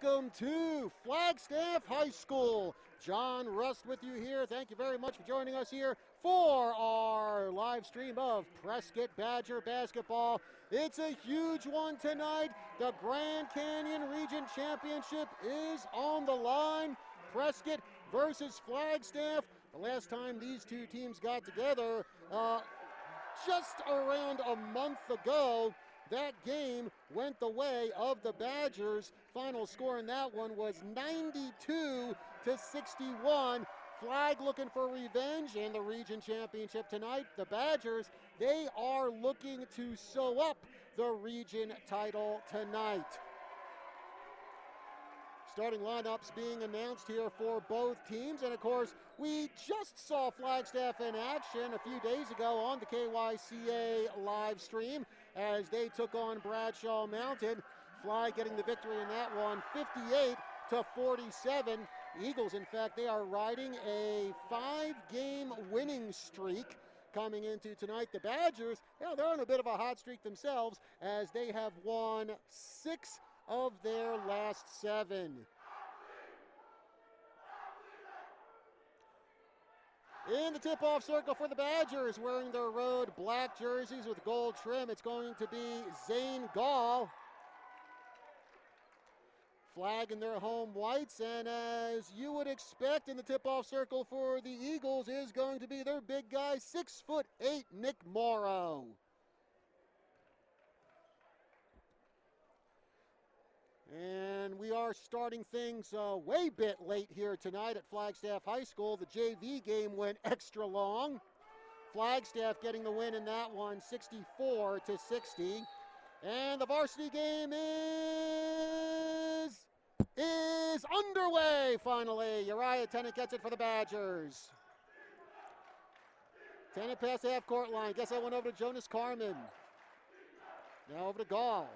welcome to Flagstaff High School. John Rust with you here. Thank you very much for joining us here for our live stream of Prescott Badger Basketball. It's a huge one tonight. The Grand Canyon Region Championship is on the line. Prescott versus Flagstaff. The last time these two teams got together, just around a month ago, that game went the way of the Badgers. Final score in that one was 92-61. Flag looking for revenge in the region championship tonight. The Badgers, they are looking to sew up the region title tonight. Starting lineups being announced here for both teams. And of course, we just saw Flagstaff in action a few days ago on the KYCA live stream as they took on Bradshaw Mountain. Flag getting the victory in that one, 58-47. Eagles, in fact, they are riding a 5-game winning streak coming into tonight. The Badgers, they're on a bit of a hot streak themselves as they have won 6 of their last 7. In the tip-off circle for the Badgers, wearing their road black jerseys with gold trim, it's going to be Zane Gall. Flag in their home whites, and as you would expect in the tip-off circle for the Eagles is going to be their big guy, 6'8", Nick Morrow. And we are starting things way bit late here tonight at Flagstaff High School. The JV game went extra long. Flagstaff getting the win in that one, 64-60. And the varsity game is underway finally. Uriah Tennant gets it for the Badgers. Tennant past the half-court line. Guess that went over to Jonas Carmen. Now over to Gall.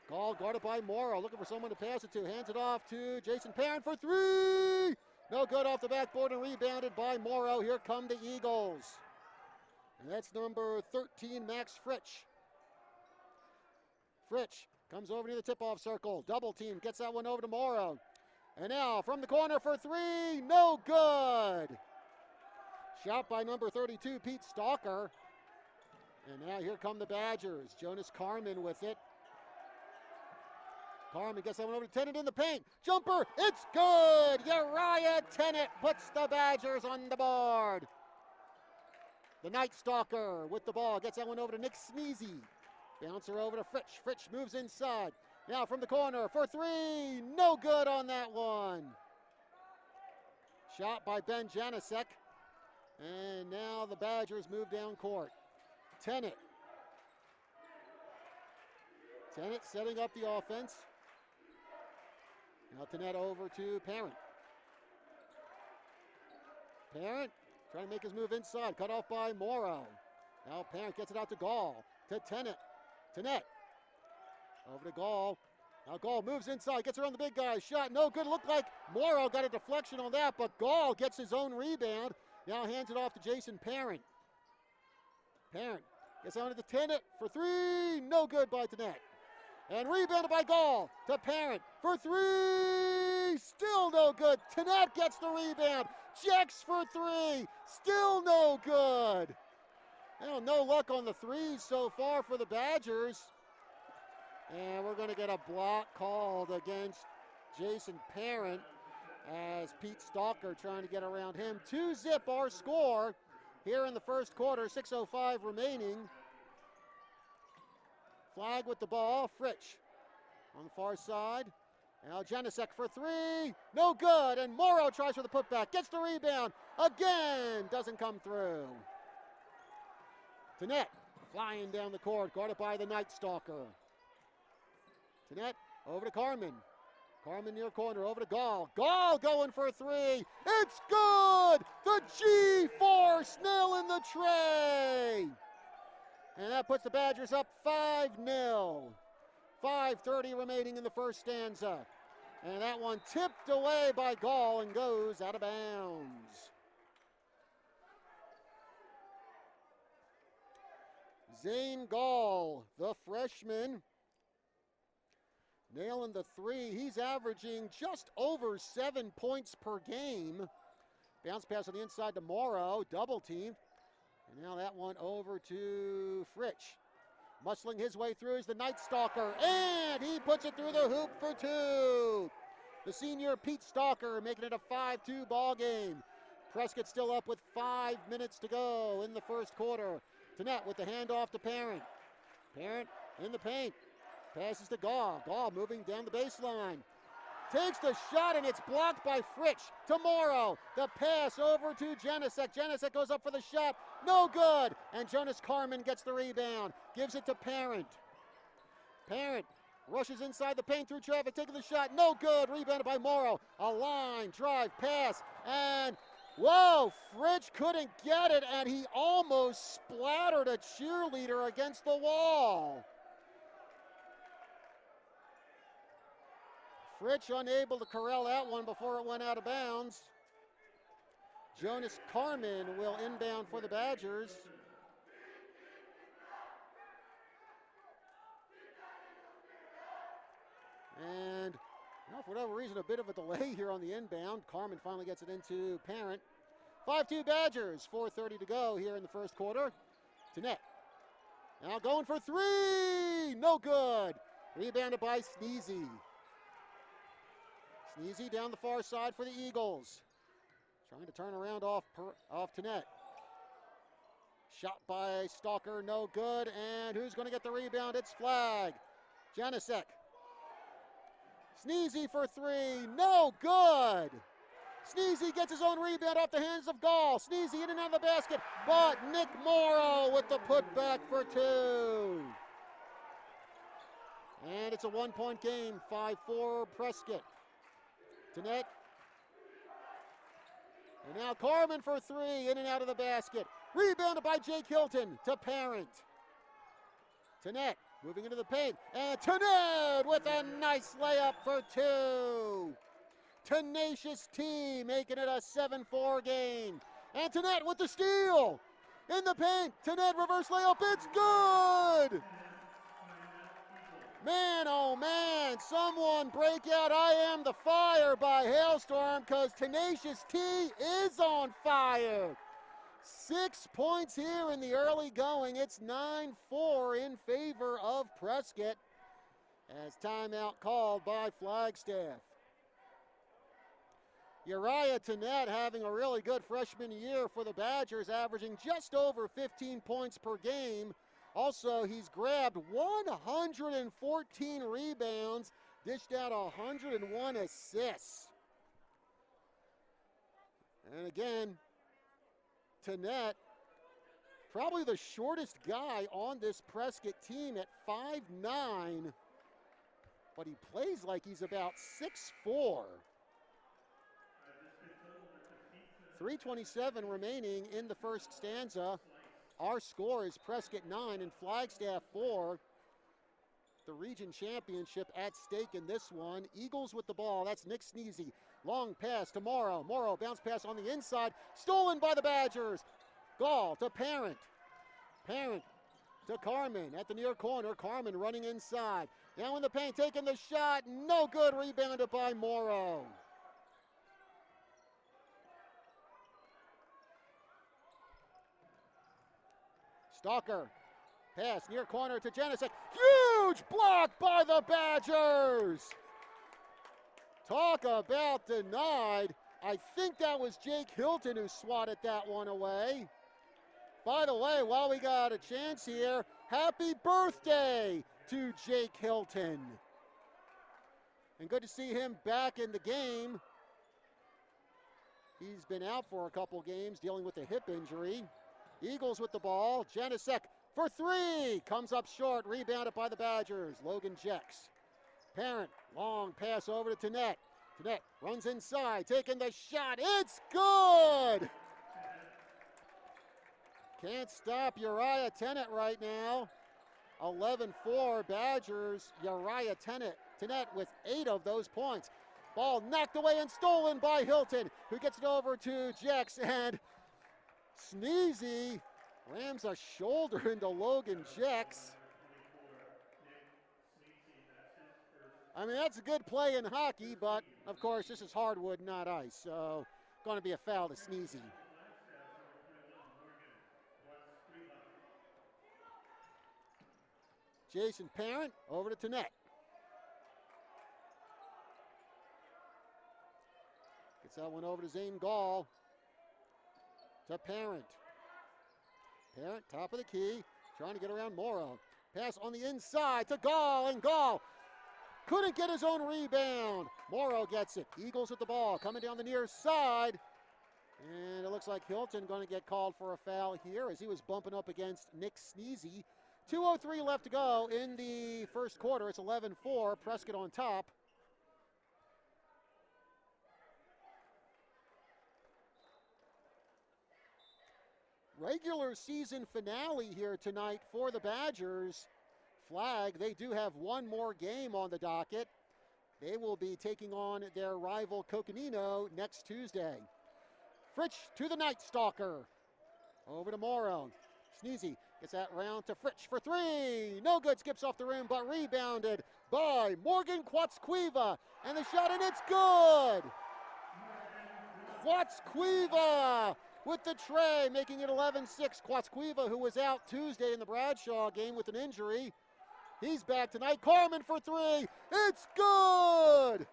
Gall guarded by Morrow, looking for someone to pass it to. Hands it off to Jason Parent for 3. No good off the backboard and rebounded by Morrow. Here come the Eagles. And that's number 13, Max Fritsch. Fritsch comes over near the tip-off circle. Double team, gets that one over to Morrow. And now from the corner for 3, no good. Shot by number 32, Pete Stalker. And now here come the Badgers. Jonas Carmen with it. Carmen gets that one over to Tennant in the paint. Jumper, it's good! Uriah Tennant puts the Badgers on the board. The Night Stalker with the ball. Gets that one over to Nick Sneezy. Bouncer over to Fritsch. Fritsch moves inside. Now from the corner for 3. No good on that one. Shot by Ben Janicek. And now the Badgers move down court. Tennant. Tennant setting up the offense. Now Tennant over to Parent. Parent trying to make his move inside. Cut off by Morrow. Now Parent gets it out to Gall. To Tennant. Tennant. Over to Gall. Now Gall moves inside. Gets around the big guy. Shot no good. Looked like Morrow got a deflection on that, but Gall gets his own rebound. Now hands it off to Jason Parent. Parent gets on to Tennant for 3. No good by Tennant. And rebounded by Gall to Parent for 3. Still no good. Tennant gets the rebound. Jacks for 3. Still no good. Well, no luck on the 3s so far for the Badgers. And we're going to get a block called against Jason Parent as Pete Stalker trying to get around him. 2-zip our score here in the first quarter. 6:05 remaining. Flag with the ball, Fritsch on the far side. Now Janicek for 3, no good, and Morrow tries for the putback, gets the rebound, again, doesn't come through. Tennant flying down the court, guarded by the Night Stalker. Tennant over to Carmen. Carmen near corner, over to Gall. Gall going for 3, it's good! The G-Force nail in the tray! And that puts the Badgers up 5-0. 5:30 remaining in the first stanza. And that one tipped away by Gall and goes out of bounds. Zane Gall, the freshman, nailing the three. He's averaging just over 7 points per game. Bounce pass on the inside to Morrow, double teamed. And now that one over to Fritsch. Muscling his way through is the Night Stalker, and he puts it through the hoop for two. The senior Pete Stalker making it a 5-2 ball game. Prescott still up with 5 minutes to go in the first quarter. Tennett with the handoff to Parent. Parent in the paint. Passes to Gaw. Gaw moving down the baseline. Takes the shot, and it's blocked by Fritsch. To Morrow. The pass over to Janicek. Janicek goes up for the shot. No good. And Jonas Carmen gets the rebound. Gives it to Parent. Parent rushes inside the paint through traffic. Taking the shot. No good. Rebounded by Morrow. A line, drive, pass. And whoa, Fritsch couldn't get it, and he almost splattered a cheerleader against the wall. Fritsch unable to corral that one before it went out of bounds. Jonas Carmen will inbound for the Badgers. And for whatever reason, a bit of a delay here on the inbound. Carmen finally gets it into Parent. 5-2 Badgers, 4:30 to go here in the first quarter. Tennett now going for three, no good. Rebounded by Sneezy. Sneezy down the far side for the Eagles. Trying to turn around off Tennett. Shot by Stalker, no good. And who's going to get the rebound? It's Flag. Janicek. Sneezy for three, no good. Sneezy gets his own rebound off the hands of Gall. Sneezy in and out of the basket, but Nick Morrow with the putback for two. And it's a 1-point game, 5-4 Prescott. Tennett. And now Carmen for three, in and out of the basket. Rebounded by Jake Hilton to Parent. Tennett moving into the paint, and Tennett with a nice layup for two. Tenacious T making it a 7-4 game. And Tennett with the steal. In the paint, Tennett reverse layup, it's good! Man, oh man, someone break out I Am the Fire by Hailstorm, because Tenacious T is on fire. 6 points here in the early going. It's 9-4 in favor of Prescott as timeout called by Flagstaff. Uriah Tennett having a really good freshman year for the Badgers, averaging just over 15 points per game. Also, he's grabbed 114 rebounds, dished out 101 assists. And again, Tennett, probably the shortest guy on this Prescott team at 5'9", but he plays like he's about 6'4". 3:27 remaining in the first stanza. Our score is Prescott 9 and Flagstaff 4. The region championship at stake in this one. Eagles with the ball. That's Nick Sneezy. Long pass to Morrow. Morrow bounce pass on the inside. Stolen by the Badgers. Gall to Parent. Parent to Carmen at the near corner. Carmen running inside. Now in the paint, taking the shot. No good. Rebounded by Morrow. Stalker, pass near corner to Janicek. Huge block by the Badgers. Talk about denied. I think that was Jake Hilton who swatted that one away. By the way, while we got a chance here, happy birthday to Jake Hilton. And good to see him back in the game. He's been out for a couple games dealing with a hip injury. Eagles with the ball. Janicek for three. Comes up short. Rebounded by the Badgers. Logan Jex. Parent. Long pass over to Tennett. Tennett runs inside. Taking the shot. It's good! Can't stop Uriah Tennett right now. 11-4 Badgers. Uriah Tennett with 8 of those points. Ball knocked away and stolen by Hilton, who gets it over to Jex, and Sneezy rams a shoulder into Logan Jex. I mean, that's a good play in hockey, but of course this is hardwood, not ice, so going to be a foul to Sneezy. Jason Parent over to Tenet. Gets that one over to Zane Gall. To Parent. Parent, top of the key, trying to get around Morrow. Pass on the inside to Gall, and Gall couldn't get his own rebound. Morrow gets it. Eagles with the ball, coming down the near side. And it looks like Hilton going to get called for a foul here as he was bumping up against Nick Sneezy. 2:03 left to go in the first quarter. It's 11-4, Prescott on top. Regular season finale here tonight for the Badgers. Flag, they do have one more game on the docket. They will be taking on their rival Coconino next Tuesday. Fritsch to the Night Stalker. Over to Morrow. Sneezy gets that round to Fritsch for three. No good, skips off the rim, but rebounded by Morgan Quatsquiva. And the shot, and it's good! Quatsquiva with the tray, making it 11-6. Quatsquiva, who was out Tuesday in the Bradshaw game with an injury. He's back tonight. Carmen for three. It's good!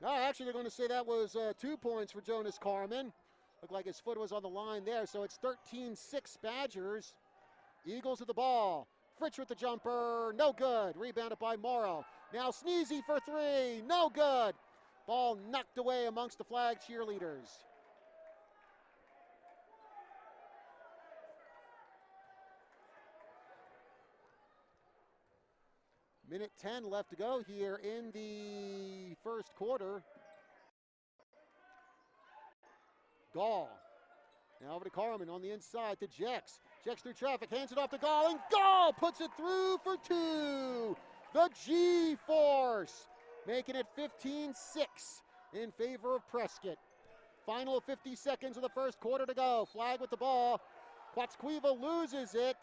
No, actually, they're going to say that was 2 points for Jonas Carmen. Looked like his foot was on the line there, so it's 13-6 Badgers. Eagles with the ball. Fritsch with the jumper, no good. Rebounded by Morrow. Now Sneezy for three, no good. Ball knocked away amongst the Flag cheerleaders. Minute 10 left to go here in the first quarter. Gall. Now over to Carmen on the inside to Jex. Jex through traffic, hands it off to Gall, and Gall puts it through for two. The G-Force, making it 15-6 in favor of Prescott. Final 50 seconds of the first quarter to go. Flag with the ball. Quatsquiva loses it,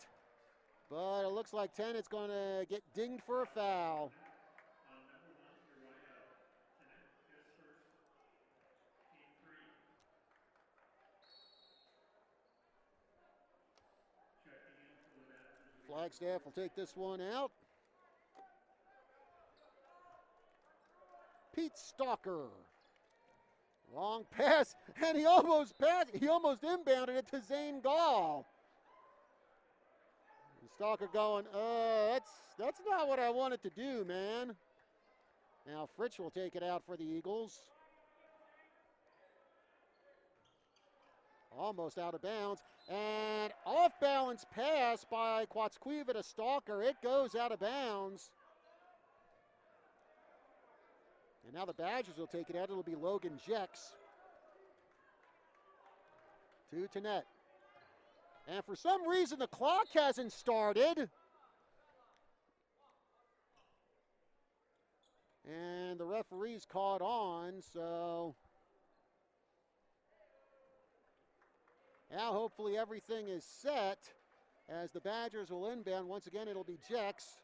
but it looks like Tenet's going to get dinged for a foul. Flagstaff will take this one out. Pete Stalker. Long pass, and he almost inbounded it to Zane Gall. And Stalker going, that's not what I wanted to do, man. Now Fritsch will take it out for the Eagles. Almost out of bounds, and off-balance pass by Quatsquiva to Stalker. It goes out of bounds. And now the Badgers will take it out. It'll be Logan Jex. To Tenet. And for some reason, the clock hasn't started. And the referee's caught on, so now hopefully everything is set as the Badgers will inbound. Once again, it'll be Jex.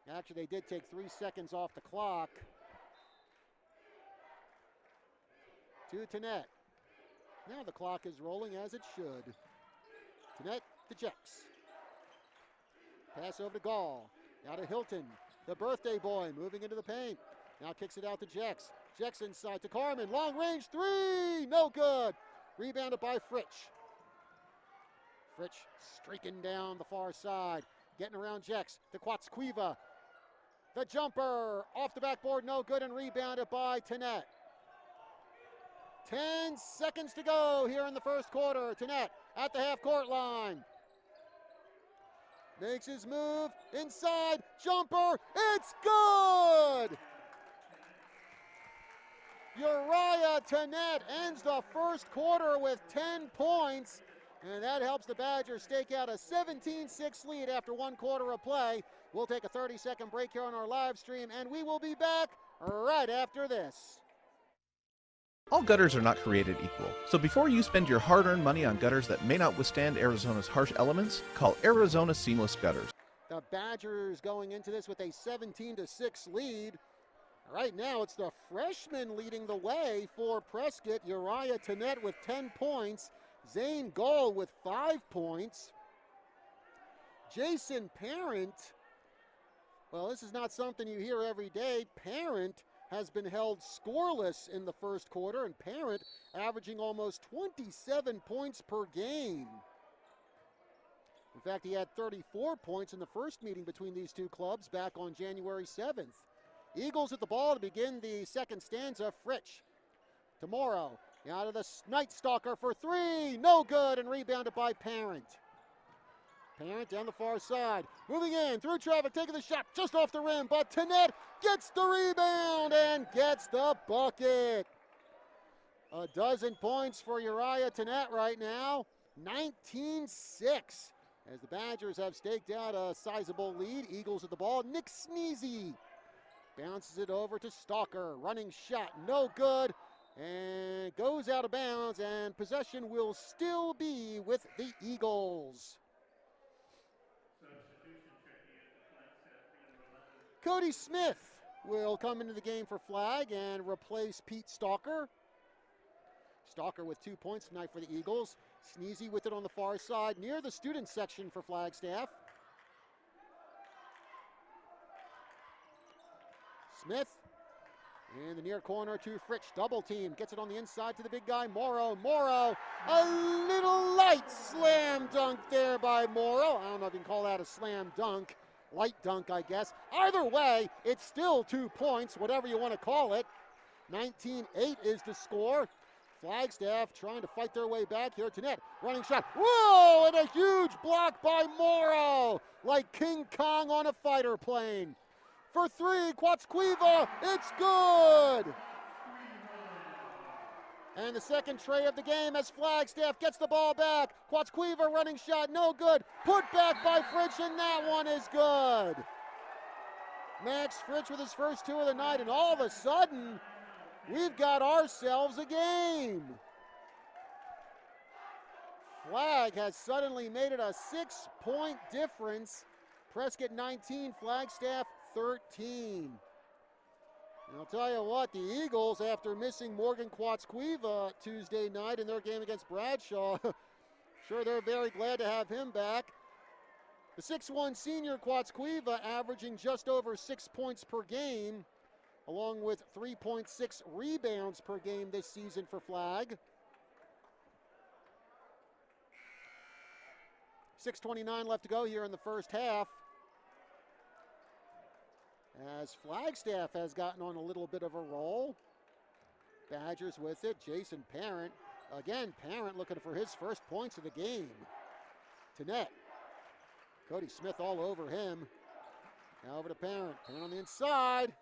Actually, they did take 3 seconds off the clock. To Tenet. Now the clock is rolling as it should. Tenet to Jex. Pass over to Gall. Now to Hilton, the birthday boy, moving into the paint. Now kicks it out to Jex. Jex inside to Carmen. Long range three, no good. Rebounded by Fritsch. Fritsch streaking down the far side. Getting around Jex to Quatsquiva. The jumper off the backboard, no good, and rebounded by Tenet. 10 seconds to go here in the first quarter. Tenet at the half-court line. Makes his move inside, jumper, it's good! Uriah Tenet ends the first quarter with 10 points, and that helps the Badgers stake out a 17-6 lead after 1 quarter of play. We'll take a 30-second break here on our live stream, and we will be back right after this. All gutters are not created equal, so before you spend your hard-earned money on gutters that may not withstand Arizona's harsh elements, call Arizona Seamless Gutters. The Badgers going into this with a 17-6 lead. Right now, it's the freshman leading the way for Prescott. Uriah Tennett with 10 points. Zane Gall with 5 points. Jason Parent, well, this is not something you hear every day. Parent has been held scoreless in the first quarter, and Parent averaging almost 27 points per game. In fact, he had 34 points in the first meeting between these two clubs back on January 7th. Eagles at the ball to begin the second stanza. Fritsch to Morrow. Out of the Night Stalker for three. No good, and rebounded by Parent. Parent down the far side. Moving in through traffic, taking the shot just off the rim, but Tennett gets the rebound and gets the bucket. A dozen points for Uriah Tennett right now. 19-6. As the Badgers have staked out a sizable lead. Eagles at the ball. Nick Sneezy bounces it over to Stalker. Running shot, no good. And goes out of bounds, and possession will still be with the Eagles. Cody Smith will come into the game for Flag and replace Pete Stalker. Stalker with 2 points tonight for the Eagles. Sneezy with it on the far side near the student section for Flagstaff. Smith in the near corner to Fritsch. Double team. Gets it on the inside to the big guy, Morrow. Morrow, a little light slam dunk there by Morrow. I don't know if you can call that a slam dunk. Light dunk, I guess. Either way, it's still 2 points, whatever you want to call it. 19-8 is the score. Flagstaff trying to fight their way back here. Tennett, running shot. Whoa, and a huge block by Morrow, like King Kong on a fighter plane. For three, Quatsquiva, it's good! And the second tray of the game as Flagstaff gets the ball back. Quatsquiva running shot, no good. Put back by Fritsch, and that one is good. Max Fritsch with his first two of the night, and all of a sudden, we've got ourselves a game. Flag has suddenly made it a 6-point difference. Prescott 19, Flagstaff 13. And I'll tell you what, the Eagles, after missing Morgan Quatsquiva Tuesday night in their game against Bradshaw, sure they're very glad to have him back. The 6'1 senior Quatsquiva averaging just over 6 points per game, along with 3.6 rebounds per game this season for Flag. 6:29 left to go here in the first half, as Flagstaff has gotten on a little bit of a roll. Badgers with it. Jason Parent. Again, Parent looking for his first points of the game. Tennett. Cody Smith all over him. Now over to Parent. Parent on the inside.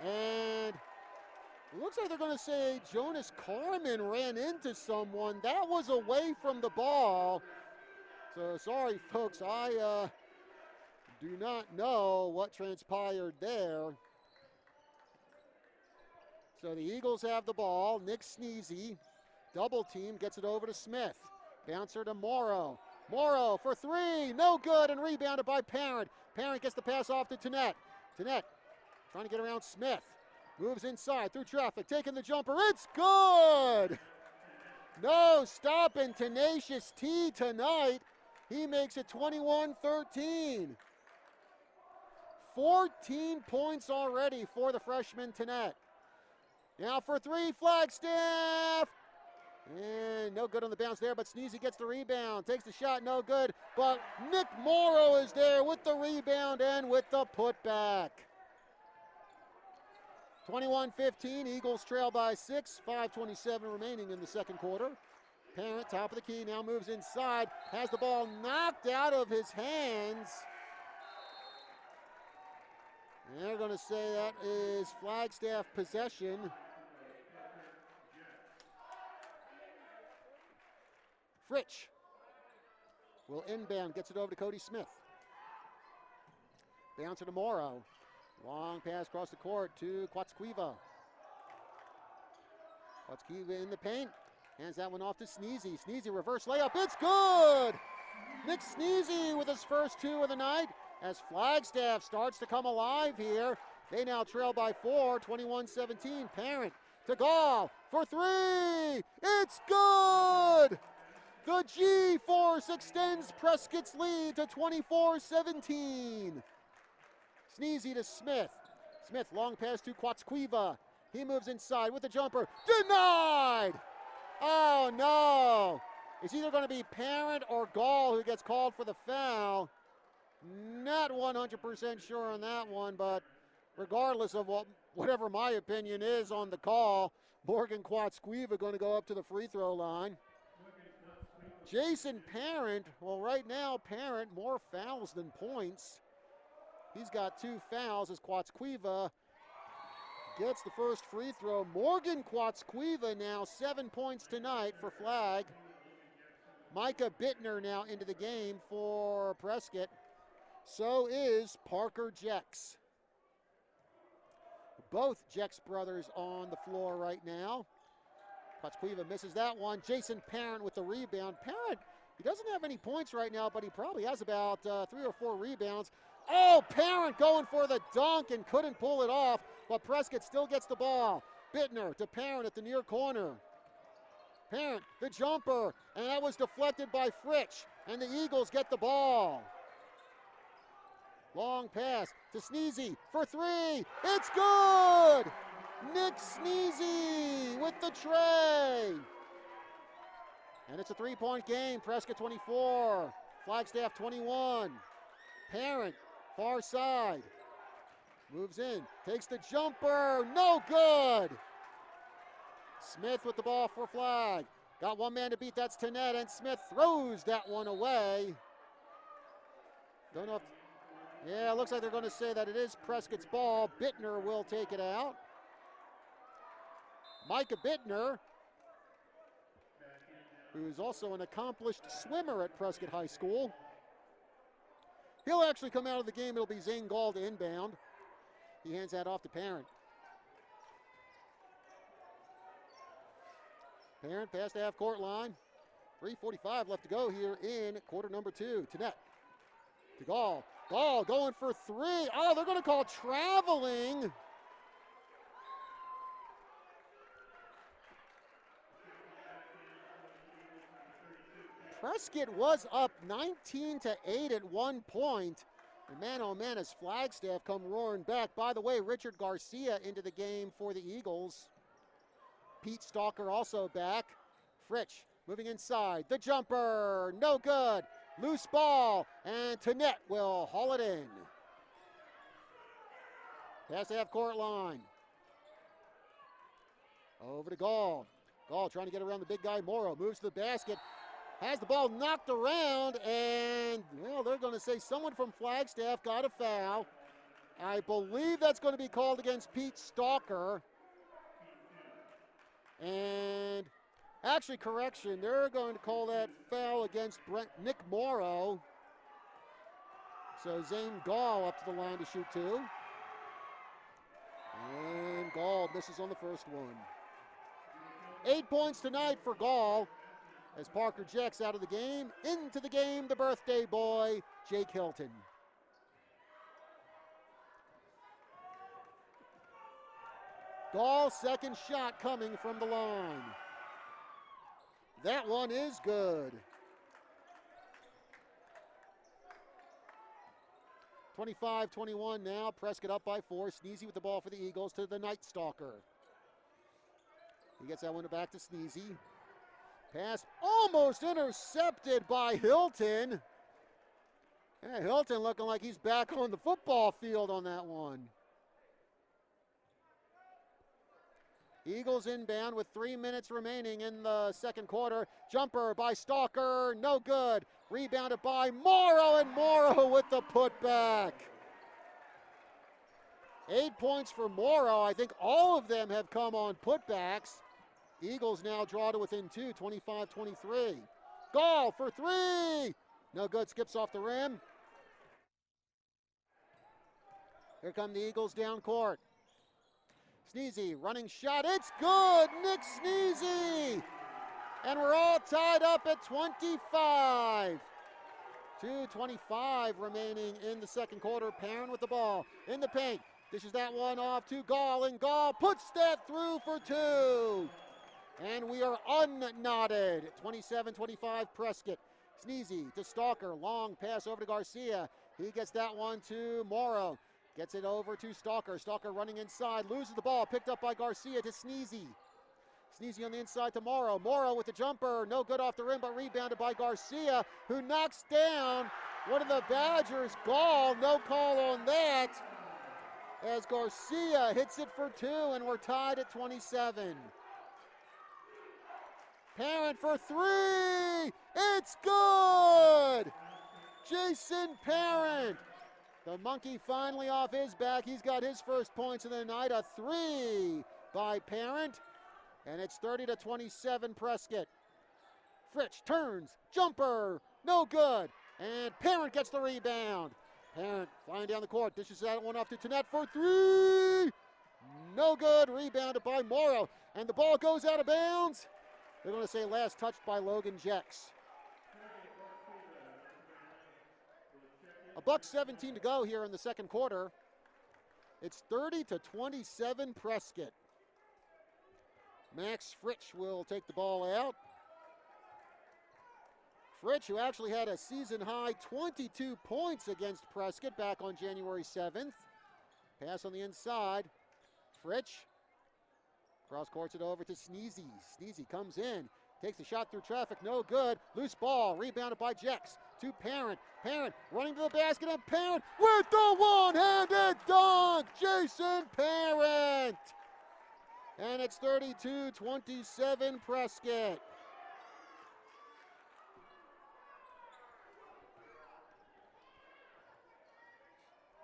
And it looks like they're going to say Jonas Carmen ran into someone. That was away from the ball. So sorry, folks. I do not know what transpired there. So the Eagles have the ball. Nick Sneezy, double team, gets it over to Smith. Bouncer to Morrow. Morrow for three, no good, and rebounded by Parent. Parent gets the pass off to Tennett. Tennett trying to get around Smith. Moves inside through traffic, taking the jumper. It's good! No stopping Tenacious T tonight. He makes it 21-13. 14 points already for the freshman Tennett. Now for three, Flagstaff. And no good on the bounce there, but Sneezy gets the rebound. Takes the shot, no good. But Nick Morrow is there with the rebound and with the putback. 21-15, Eagles trail by 6. 5:27 remaining in the second quarter. Parent, top of the key, now moves inside. Has the ball knocked out of his hands. And they're going to say that is Flagstaff possession. Fritsch will inbound, gets it over to Cody Smith. Bouncer to Morrow. Long pass across the court to Quatsquiva. Quatsquiva in the paint. Hands that one off to Sneezy. Sneezy reverse layup. It's good! Nick Sneezy with his first 2 of the night as Flagstaff starts to come alive here. They now trail by 4, 21-17. Parent to Gall for 3. It's good! The G-Force extends Prescott's lead to 24-17. Sneezy to Smith. Smith, long pass to Quatsquiva. He moves inside with the jumper. Denied! Oh, no. It's either going to be Parent or Gall who gets called for the foul. Not 100% sure on that one, but regardless of whatever my opinion is on the call, Morgan Quatsquiva going to go up to the free throw line. Jason Parent, well, right now, Parent more fouls than points. He's got 2 fouls as Quatsquiva gets the first free throw. Morgan Quatsquiva now 7 points tonight for Flag. Micah Bittner now into the game for Prescott. So is Parker Jex. Both Jex brothers on the floor right now. Quatsquiva misses that one. Jason Parent with the rebound. Parent, he doesn't have any points right now, but he probably has about 3 or 4 rebounds. Oh, Parent going for the dunk and couldn't pull it off, but Prescott still gets the ball. Bittner to Parent at the near corner. Parent, the jumper, and that was deflected by Fritsch, and the Eagles get the ball. Long pass to Sneezy for 3. It's good! Nick Sneezy with the tray. And it's a 3-point game. Prescott 24, Flagstaff 21. Parent, far side. Moves in, takes the jumper, no good! Smith with the ball for Flag. Got one man to beat, that's Tenet, and Smith throws that one away. Don't know if, yeah, it looks like they're going to say that it is Prescott's ball. Bittner will take it out. Micah Bittner, who is also an accomplished swimmer at Prescott High School. He'll actually come out of the game. It'll be Zane Gall to inbound. He hands that off to Parent. Parent past the half-court line. 3:45 left to go here in quarter number 2. Tenet to Gall. Gall going for 3. Oh, they're going to call traveling. Prescott was up 19-8 at one point. And man, oh man, as Flagstaff come roaring back. By the way, Richard Garcia into the game for the Eagles. Pete Stalker also back. Fritsch moving inside. The jumper, no good. Loose ball, and Tenet will haul it in. Past the half-court line. Over to Gall. Gall trying to get around the big guy, Morrow. Moves to the basket. Has the ball knocked around, and, well, they're going to say someone from Flagstaff got a foul. I believe that's going to be called against Pete Stalker. And, actually, correction, they're going to call that foul against Nick Morrow. So Zane Gall up to the line to shoot 2. And Gall misses on the first one. 8 points tonight for Gall. As Parker Jex out of the game, into the game, the birthday boy, Jake Hilton. Gall's second shot coming from the line. That one is good. 25-21 now, Prescott up by 4. Sneezy with the ball for the Eagles to the Night Stalker. He gets that one back to Sneezy. Pass almost intercepted by Hilton. Yeah, Hilton looking like he's back on the football field on that one. Eagles inbound with 3 minutes remaining in the second quarter. Jumper by Stalker, no good. Rebounded by Morrow, and Morrow with the putback. 8 points for Morrow. I think all of them have come on putbacks. Eagles now draw to within 2, 25-23. Gall for 3. No good, skips off the rim. Here come the Eagles down court. Sneezy, running shot, it's good, Nick Sneezy! And we're all tied up at 25. 2:25 remaining in the second quarter. Perrin with the ball in the paint. Dishes that one off to Gall, and Gall puts that through for two. And we are unknotted. 27-25 Prescott. Sneezy to Stalker. Long pass over to Garcia. He gets that one to Morrow. Gets it over to Stalker. Stalker running inside. Loses the ball. Picked up by Garcia to Sneezy. Sneezy on the inside to Morrow. Morrow with the jumper. No good off the rim, but rebounded by Garcia, who knocks down one of the Badgers. Gall, no call on that, as Garcia hits it for two, and we're tied at 27. Perrin for three. It's good. Jason Perrin. The monkey finally off his back. He's got his first points of the night. A three by Perrin. And it's 30-27 Prescott. Fritsch turns. Jumper. No good. And Perrin gets the rebound. Perrin flying down the court. Dishes that one off to Tenet for three. No good. Rebounded by Morrow. And the ball goes out of bounds. They're going to say last touched by Logan Jex. $1:17 to go here in the second quarter. It's 30-27 Prescott. Max Fritsch will take the ball out. Fritsch, who actually had a season-high 22 points against Prescott back on January 7th. Pass on the inside. Fritsch cross courts it over to Sneezy. Sneezy comes in, takes a shot through traffic, no good. Loose ball, rebounded by Jex to Perrin. Perrin running to the basket, and Perrin with the one-handed dunk. Jason Perrin. And it's 32-27 Prescott.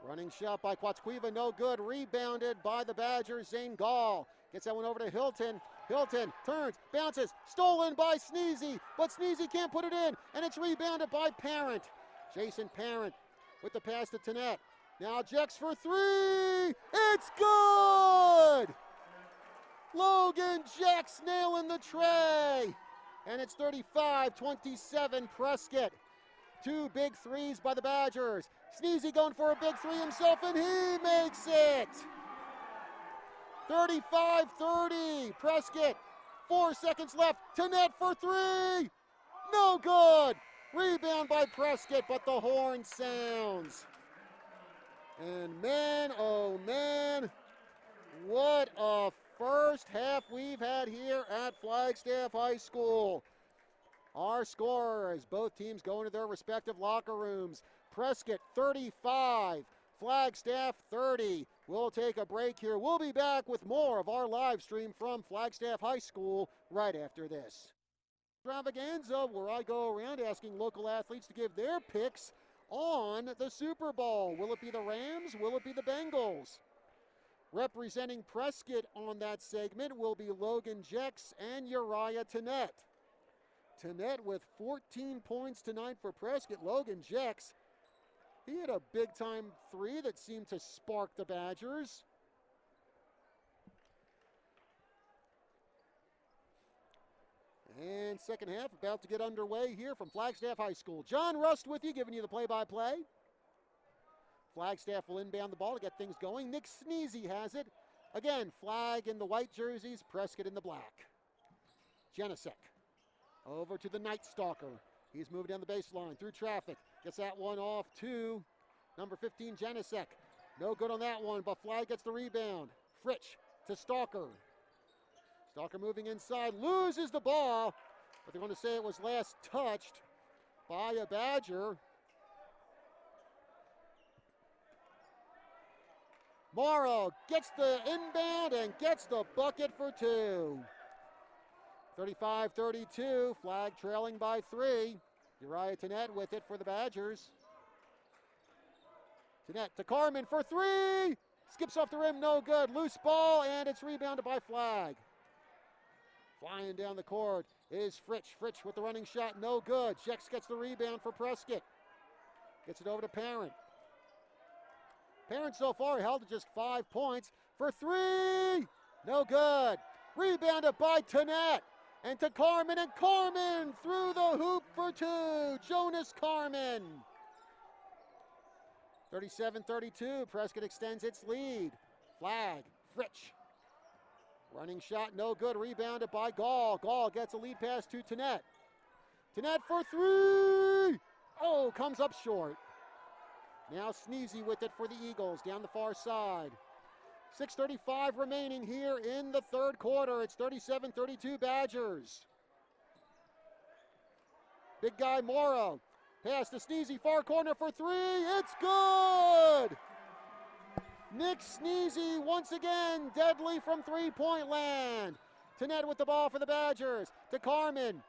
Running shot by Quatsquiva, no good. Rebounded by the Badgers, Zane Gall. Gets that one over to Hilton. Hilton turns, bounces, stolen by Sneezy, but Sneezy can't put it in, and it's rebounded by Perrin. Jason Perrin with the pass to Tenet. Now Jex for three. It's good! Logan Jex nailing the tray. And it's 35-27 Prescott. Two big threes by the Badgers. Sneezy going for a big three himself, and he makes it. 35-30, Prescott. 4 seconds left. Tenet for three. No good. Rebound by Prescott, but the horn sounds. And man, oh man, what a first half we've had here at Flagstaff High School. Our scorers, both teams going to their respective locker rooms. Prescott 35, Flagstaff 30. We'll take a break here. We'll be back with more of our live stream from Flagstaff High School right after this. Extravaganza, where I go around asking local athletes to give their picks on the Super Bowl. Will it be the Rams? Will it be the Bengals? Representing Prescott on that segment will be Logan Jex and Uriah Tenet. Tenet with 14 points tonight for Prescott. Logan Jex, he had a big-time three that seemed to spark the Badgers. And second half about to get underway here from Flagstaff High School. John Rust with you, giving you the play-by-play. Flagstaff will inbound the ball to get things going. Nick Sneezy has it. Again, Flag in the white jerseys, Prescott in the black. Janicek over to the Night Stalker. He's moving down the baseline through traffic. Gets that one off to number 15, Janicek. No good on that one, but Flag gets the rebound. Fritsch to Stalker. Stalker moving inside, loses the ball, but they're going to say it was last touched by a Badger. Morrow gets the inbound and gets the bucket for two. 35-32, Flag trailing by three. Uriah Tenet with it for the Badgers. Tenet to Carmen for three. Skips off the rim, no good. Loose ball, and it's rebounded by Flag. Flying down the court is Fritsch. Fritsch with the running shot, no good. Jex gets the rebound for Prescott. Gets it over to Perrin. Perrin so far held to just 5 points for three. No good. Rebounded by Tenet. And to Carmen, and Carmen through the hoop for two. Jonas Carmen. 37-32, Prescott extends its lead. Flag, Fritsch. Running shot, no good, rebounded by Gall. Gall gets a lead pass to Tanette. Tanette for three! Oh, comes up short. Now Sneezy with it for the Eagles down the far side. 6:35 remaining here in the third quarter. It's 37-32 Badgers. Big guy Morrow. Pass to Sneezy, far corner for three. It's good! Nick Sneezy once again deadly from three-point land. Tanette with the ball for the Badgers. To Carmen.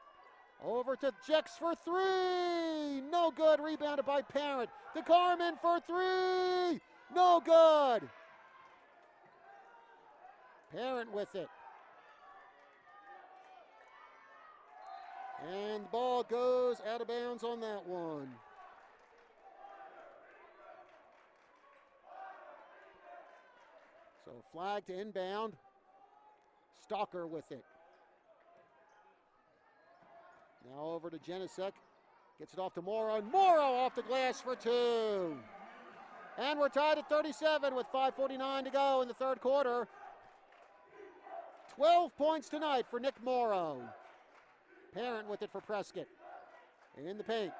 Over to Jex for three. No good. Rebounded by Parent. To Carmen for three. No good. Parent with it. And the ball goes out of bounds on that one. So flag to inbound. Stalker with it. Now over to Janicek. Gets it off to Morrow. And Morrow off the glass for two. And we're tied at 37 with 5:49 to go in the third quarter. 12 points tonight for Nick Morrow. Parent with it for Prescott. In the paint.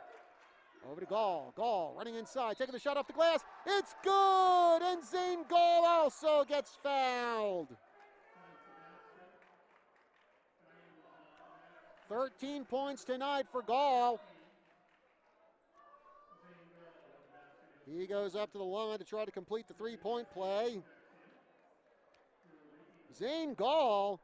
Over to Gall. Gall running inside, taking the shot off the glass. It's good! And Zane Gall also gets fouled. 13 points tonight for Gall. He goes up to the line to try to complete the three-point play. Zane Gall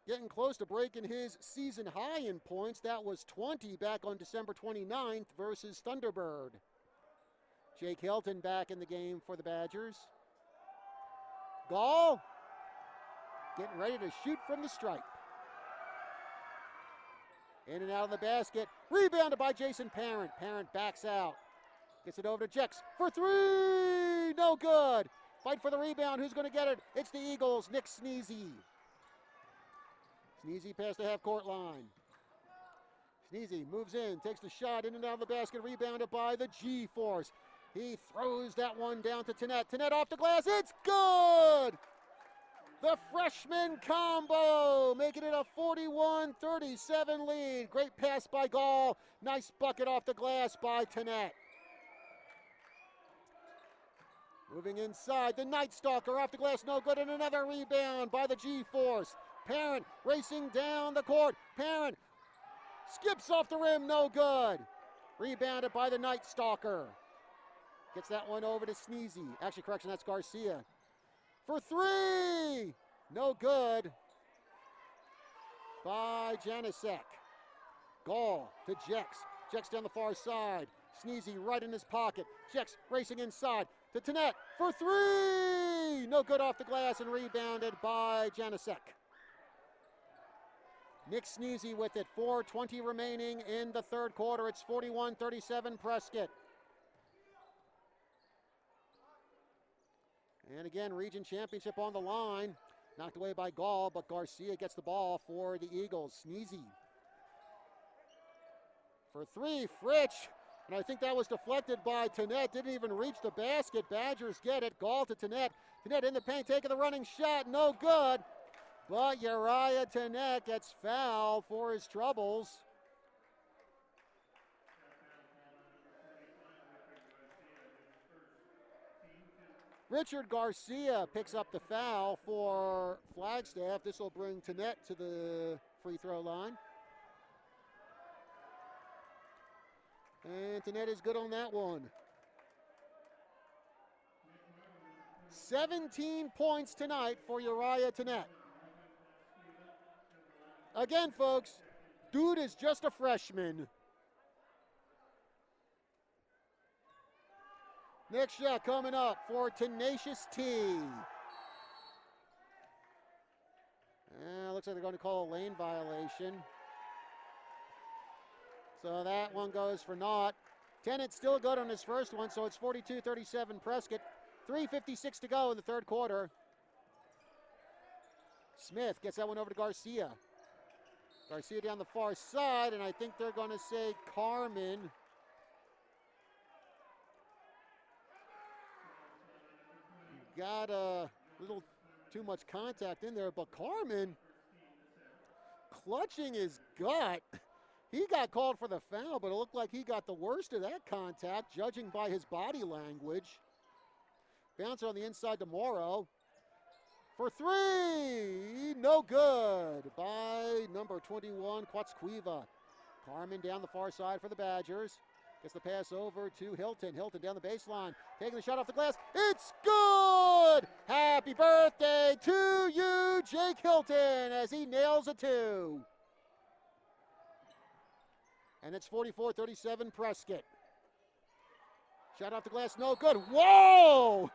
getting close to breaking his season high in points. That was 20 back on December 29th versus Thunderbird. Jake Hilton back in the game for the Badgers. Gall getting ready to shoot from the stripe. In and out of the basket. Rebounded by Jason Parent. Parent backs out. Gets it over to Jex for three. No good. Fight for the rebound. Who's going to get it? It's the Eagles. Nick Sneezy. Sneezy past the half-court line. Sneezy moves in, takes the shot in and out of the basket, rebounded by the G-Force. He throws that one down to Tanette. Tanette off the glass. It's good! The freshman combo, making it a 41-37 lead. Great pass by Gall. Nice bucket off the glass by Tanette. Moving inside, the Night Stalker off the glass, no good, and another rebound by the G-Force. Parent racing down the court. Parent skips off the rim, no good. Rebounded by the Night Stalker. Gets that one over to Sneezy. Actually, correction, that's Garcia. For three, no good by Janicek. Gall to Jex. Jex down the far side. Sneezy right in his pocket. Jex racing inside to Tanette for three. No good off the glass and rebounded by Janicek. Nick Sneezy with it. 4:20 remaining in the third quarter. It's 41-37 Prescott. And again, region championship on the line. Knocked away by Gall, but Garcia gets the ball for the Eagles. Sneezy. For three, Fritsch. And I think that was deflected by Tanette. Didn't even reach the basket. Badgers get it. Gall to Tanette. Tanette in the paint, taking the running shot. No good. But Uriah Tanette gets fouled for his troubles. Richard Garcia picks up the foul for Flagstaff. This will bring Tanette to the free throw line. And Tanette is good on that one. 17 points tonight for Uriah Tanette. Again, folks, dude is just a freshman. Next shot coming up for Tenacious T. Looks like they're going to call a lane violation. So that one goes for naught. Tennant's still good on his first one, so it's 42-37 Prescott. 3:56 to go in the third quarter. Smith gets that one over to Garcia. Garcia down the far side, and I think they're going to say Carmen. Got a little too much contact in there, but Carmen clutching his gut. He got called for the foul, but it looked like he got the worst of that contact, judging by his body language. Bounce on the inside to Morrow. For three, no good by number 21, Quatsquiva. Carmen down the far side for the Badgers. Gets the pass over to Hilton. Hilton down the baseline, taking the shot off the glass. It's good! Happy birthday to you, Jake Hilton, as he nails a two. And it's 44-37 Prescott. Shot off the glass, no good. Whoa!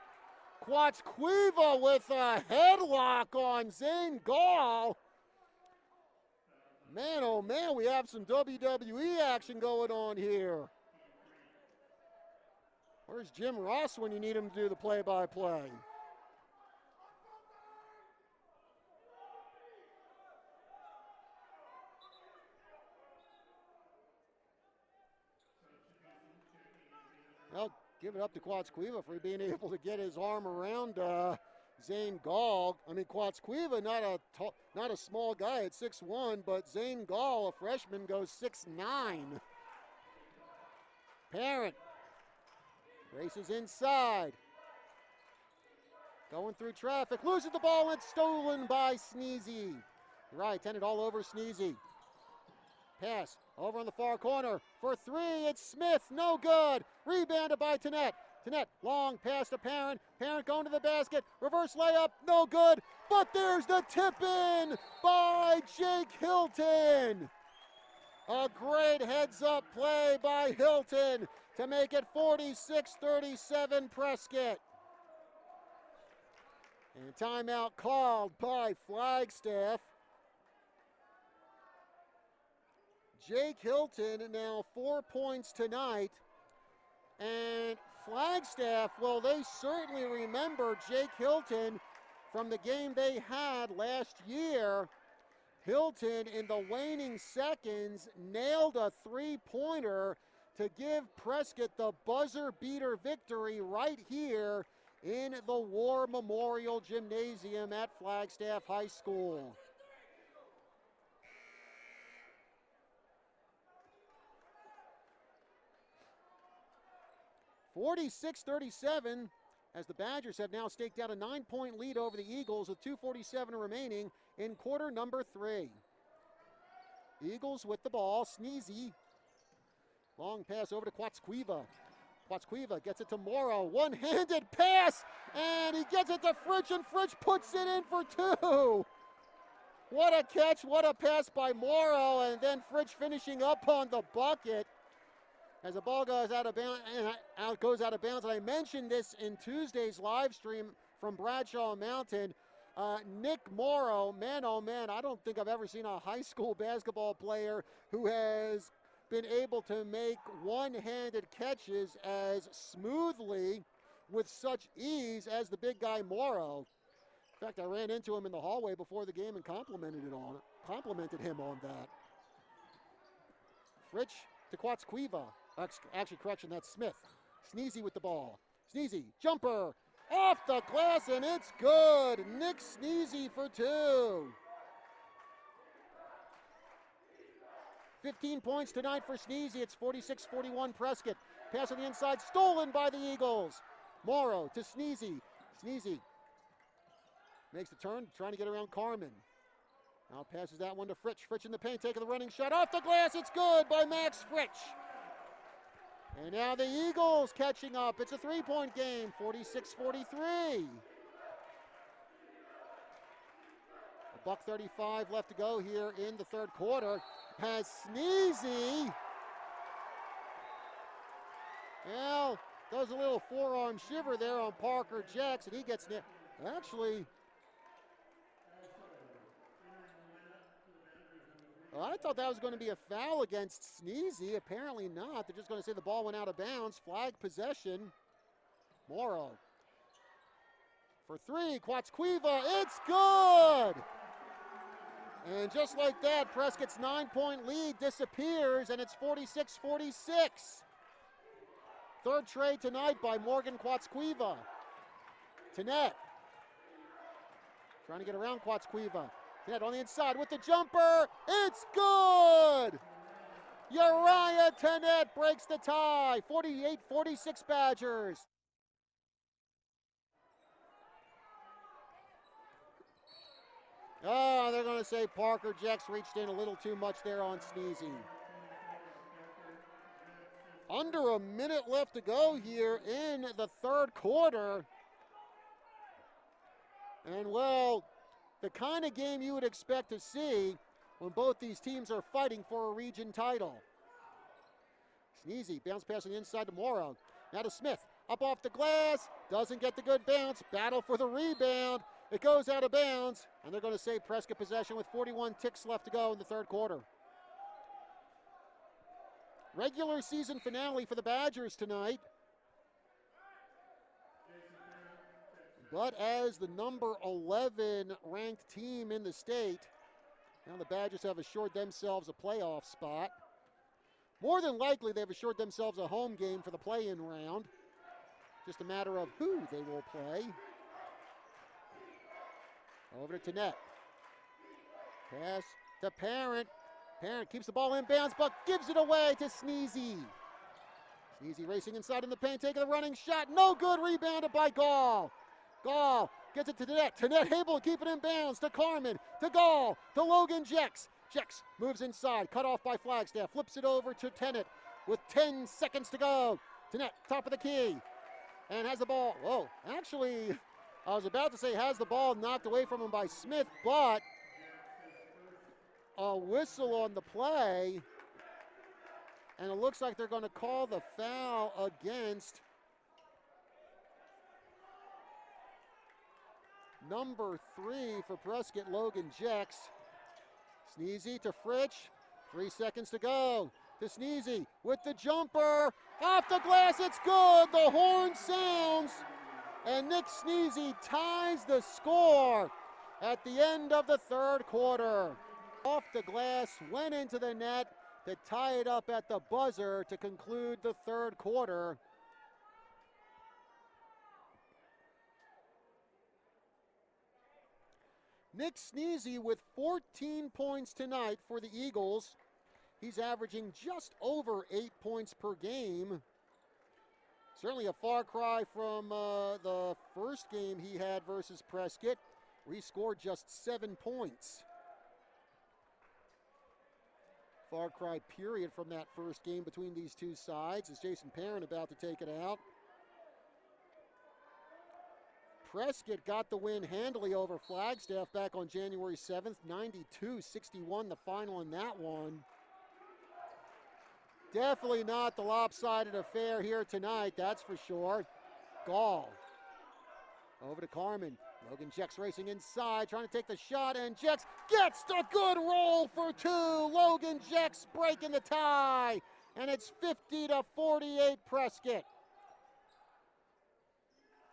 Quatsquiva with a headlock on Zane Gall. Man, oh man, we have some WWE action going on here. Where's Jim Ross when you need him to do the play-by-play? Well, give it up to Quatsquiva for being able to get his arm around Zane Gall. I mean, Quatsquiva, not a small guy at 6'1", but Zane Gall, a freshman, goes 6'9". Parent races inside. Going through traffic, loses the ball, and it's stolen by Sneezy. Right, Tennant all over Sneezy. Pass over on the far corner for three. It's Smith, no good. Rebounded by Tennant. Tennant, long pass to Parent. Parent going to the basket. Reverse layup, no good. But there's the tip-in by Jake Hilton. A great heads-up play by Hilton to make it 46-37 Prescott. And timeout called by Flagstaff. Jake Hilton now 4 points tonight. And Flagstaff, well, they certainly remember Jake Hilton from the game they had last year. Hilton, in the waning seconds, nailed a three-pointer to give Prescott the buzzer-beater victory right here in the War Memorial Gymnasium at Flagstaff High School. (46-37) as the Badgers have now staked out a 9-point lead over the Eagles with 2:47 remaining in quarter number 3. Eagles with the ball. Sneezy. Long pass over to Quatsquiva. Quatsquiva gets it to Morrow. One-handed pass, and he gets it to Fritsch, and Fritsch puts it in for two. What a catch, what a pass by Morrow, and then Fritsch finishing up on the bucket as the ball goes out of bounds. And I mentioned this in Tuesday's live stream from Bradshaw Mountain. Nick Morrow, man, oh man, I don't think I've ever seen a high school basketball player who has been able to make one-handed catches as smoothly with such ease as the big guy Morrow. In fact, I ran into him in the hallway before the game and complimented him on that. Fritsch to Quatsquiva. Actually, correction, that's Smith. Sneezy with the ball. Sneezy, jumper, off the glass, and it's good. Nick Sneezy for two. 15 points tonight for Sneezy. It's 46-41 Prescott. Pass on the inside, stolen by the Eagles. Morrow to Sneezy. Sneezy makes the turn, trying to get around Carmen. Now passes that one to Fritsch. Fritsch in the paint, taking the running shot off the glass. It's good by Max Fritsch. And now the Eagles catching up. It's a three-point game, 46-43. $1:35 left to go here in the third quarter. Has Sneezy. Well, does a little forearm shiver there on Parker Jackson. He gets it. Actually, I thought that was going to be a foul against Sneezy. Apparently not. They're just going to say the ball went out of bounds. Flag possession. Morrow for three. Quatsquiva. It's good. And just like that, Prescott's 9-point lead disappears, and it's 46-46. Third trade tonight by Morgan Quatsquiva. Tenet. Trying to get around Quatsquiva. Tenet on the inside with the jumper. It's good! Uriah Tenet breaks the tie. 48-46 Badgers. Oh, they're going to say Parker Jex reached in a little too much there on Sneezy. Under a minute left to go here in the third quarter. And, well, the kind of game you would expect to see when both these teams are fighting for a region title. Sneezy, bounce pass on the inside to Morrow. Now to Smith, up off the glass, doesn't get the good bounce, battle for the rebound. It goes out of bounds, and they're going to save Prescott possession with 41 ticks left to go in the third quarter. Regular season finale for the Badgers tonight. But as the number 11 ranked team in the state, now the Badgers have assured themselves a playoff spot. More than likely, they've assured themselves a home game for the play-in round. Just a matter of who they will play. Over to Tenet. Pass to Parent. Parent keeps the ball in bounds, but gives it away to Sneezy. Sneezy racing inside in the paint, taking the running shot. No good, rebounded by Gall. Gall gets it to Tenet. Tenet able to keep it in bounds to Carmen, to Gall, to Logan Jex. Jex moves inside, cut off by Flagstaff, flips it over to Tenet with 10 seconds to go. Tenet, top of the key, and has the ball. Whoa, actually, I was about to say has the ball knocked away from him by Smith, but a whistle on the play, and it looks like they're going to call the foul against number 3 for Prescott, Logan Jex. Sneezy to Fritsch, 3 seconds to go. To Sneezy with the jumper, off the glass, it's good. The horn sounds, and Nick Sneezy ties the score at the end of the third quarter. Off the glass, went into the net to tie it up at the buzzer to conclude the third quarter. Nick Sneezy with 14 points tonight for the Eagles. He's averaging just over 8 points per game. Certainly a far cry from the first game he had versus Prescott, where he scored just 7 points. Far cry period from that first game between these two sides. Is Jason Parent about to take it out? Prescott got the win handily over Flagstaff back on January 7th, 92-61 the final in that one. Definitely not the lopsided affair here tonight, that's for sure. Gall. Over to Carmen. Logan Jex racing inside, trying to take the shot, and Jex gets the good roll for 2. Logan Jex breaking the tie, and it's 50-48 Prescott.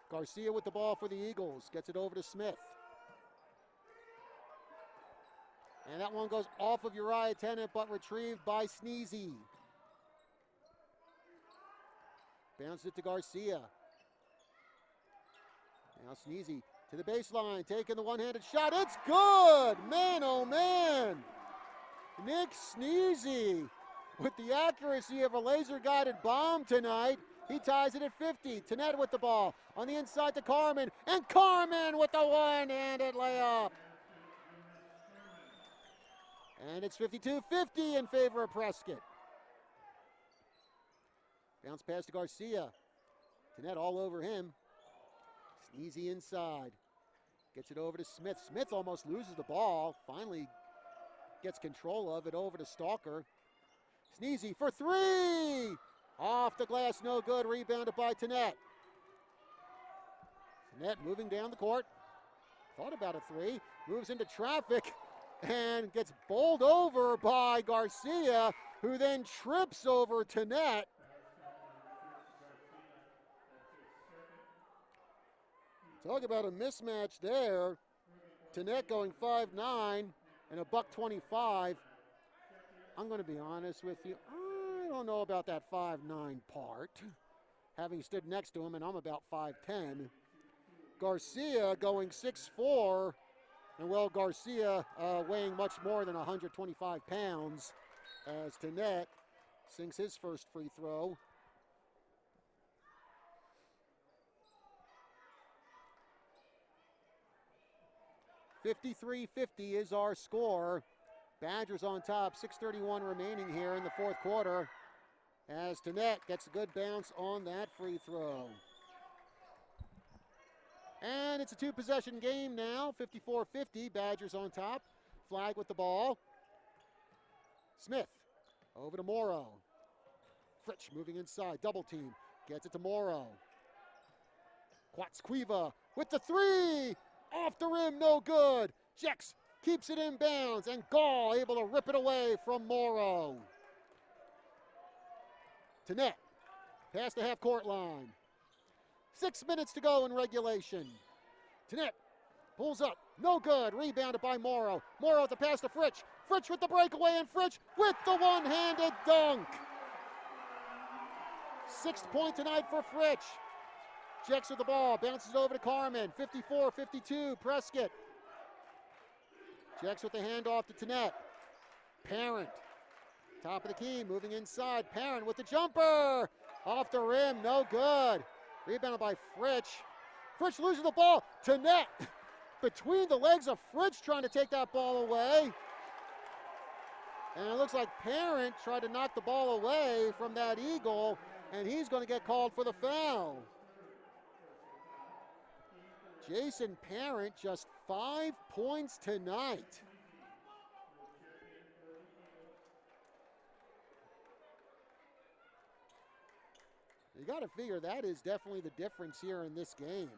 Garcia with the ball for the Eagles, gets it over to Smith. And that one goes off of Uriah Tenet, but retrieved by Sneezy. Bounces it to Garcia. Now Sneezy to the baseline, taking the one-handed shot. It's good! Man, oh man! Nick Sneezy with the accuracy of a laser-guided bomb tonight. He ties it at 50. Tenet with the ball on the inside to Carmen, and Carmen with the one-handed layup. And it's 52-50 in favor of Prescott. Bounce pass to Garcia. Tenet all over him. Sneezy inside. Gets it over to Smith. Smith almost loses the ball. Finally gets control of it over to Stalker. Sneezy for 3! Off the glass, no good. Rebounded by Tenet. Tenet moving down the court. Thought about a 3. Moves into traffic and gets bowled over by Garcia, who then trips over Tenet. Talk about a mismatch there. Tenet going 5'9", and $1.25. I'm going to be honest with you. I don't know about that 5'9" part. Having stood next to him, and I'm about 5'10". Garcia going 6'4", and well, Garcia weighing much more than 125 pounds as Tenet sinks his first free throw. $53-50 is our score. Badgers on top, 6:31 remaining here in the fourth quarter as Tenet gets a good bounce on that free throw. And it's a two-possession game now, 54-50, Badgers on top. Flag with the ball. Smith over to Morrow. Fritsch moving inside, double team, gets it to Morrow. Quatsquiva with the three, off the rim, no good. Jex keeps it in bounds, and Gall able to rip it away from Morrow. Tenet, past the half-court line. 6 minutes to go in regulation. Tenet pulls up, no good. Rebounded by Morrow. Morrow at the pass to Fritsch. Fritsch with the breakaway, and Fritsch with the one-handed dunk. 6th point tonight for Fritsch. Checks with the ball, bounces over to Carmen. 54-52, Prescott. Checks with the handoff to Tenet. Parent, top of the key, moving inside. Parent with the jumper. Off the rim, no good. Rebounded by Fritsch. Fritsch loses the ball. Tenet between the legs of Fritsch trying to take that ball away. And it looks like Parent tried to knock the ball away from that Eagle, and he's going to get called for the foul. Jason Parent, just 5 points tonight. You got to figure that is definitely the difference here in this game.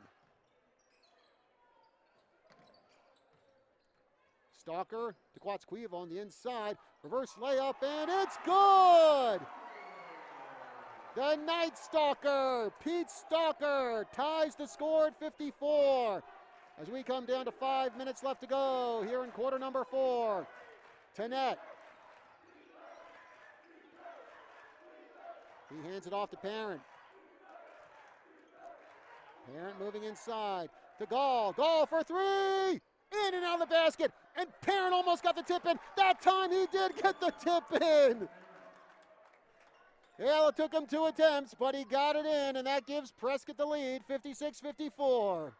Stalker to Quatsquiva on the inside. Reverse layup, and it's good! The Night Stalker, Pete Stalker, ties the score at 54. As we come down to 5 minutes left to go here in quarter number 4. Tenet. He hands it off to Parent. Parent moving inside to Gall. Gall for three! In and out of the basket, and Parent almost got the tip in. That time he did get the tip in. Yeah, it took him 2 attempts, but he got it in, and that gives Prescott the lead, 56-54.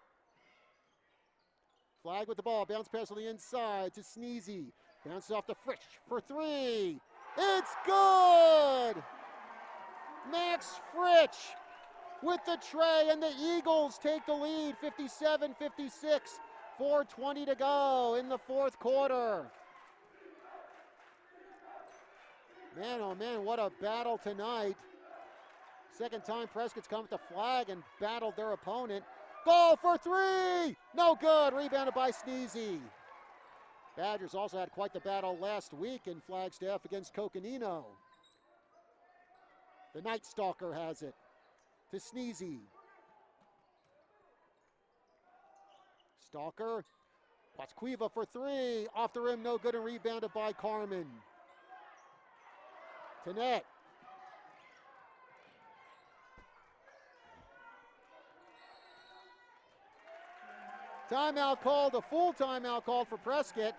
Flag with the ball, bounce pass on the inside to Sneezy. Bounces off to Fritsch for three. It's good! Max Fritsch with the tray, and the Eagles take the lead, 57-56. 4:20 to go in the fourth quarter. Man, oh man, what a battle tonight. Second time Prescott's come with the flag and battled their opponent. Ball for three! No good, rebounded by Sneezy. Badgers also had quite the battle last week in Flagstaff against Coconino. The Night Stalker has it to Sneezy. Stalker, Quatsquiva for three, off the rim, no good, and rebounded by Carmen. Tenet. Timeout called, a full timeout called for Prescott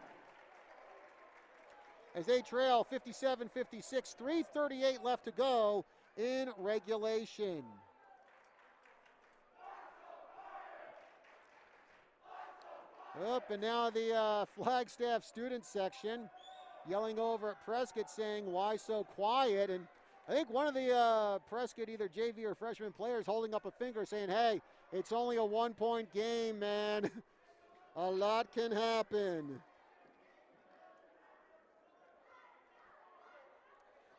as they trail 57-56, 3:38 left to go in regulation. Up, and now the Flagstaff student section yelling over at Prescott saying, why so quiet? And I think one of the Prescott either JV or freshman players holding up a finger saying, hey, it's only a 1-point game, man. A lot can happen.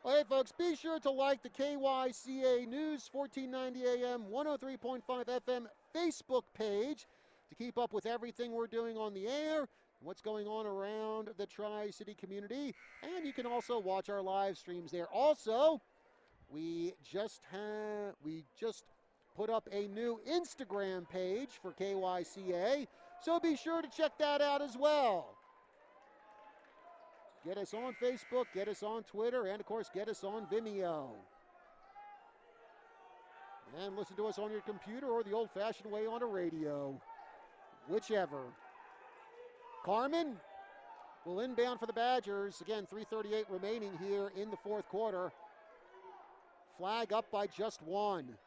Well, hey, folks, be sure to like the KYCA News 1490 AM, 103.5 FM Facebook page to keep up with everything we're doing on the air, what's going on around the Tri-City community, and you can also watch our live streams there. Also, we just put up a new Instagram page for KYCA, so be sure to check that out as well. Get us on Facebook, get us on Twitter, and of course, get us on Vimeo. And listen to us on your computer or the old-fashioned way on a radio. Whichever. Carmen will inbound for the Badgers. Again, 3:38 remaining here in the fourth quarter. Flag up by just one.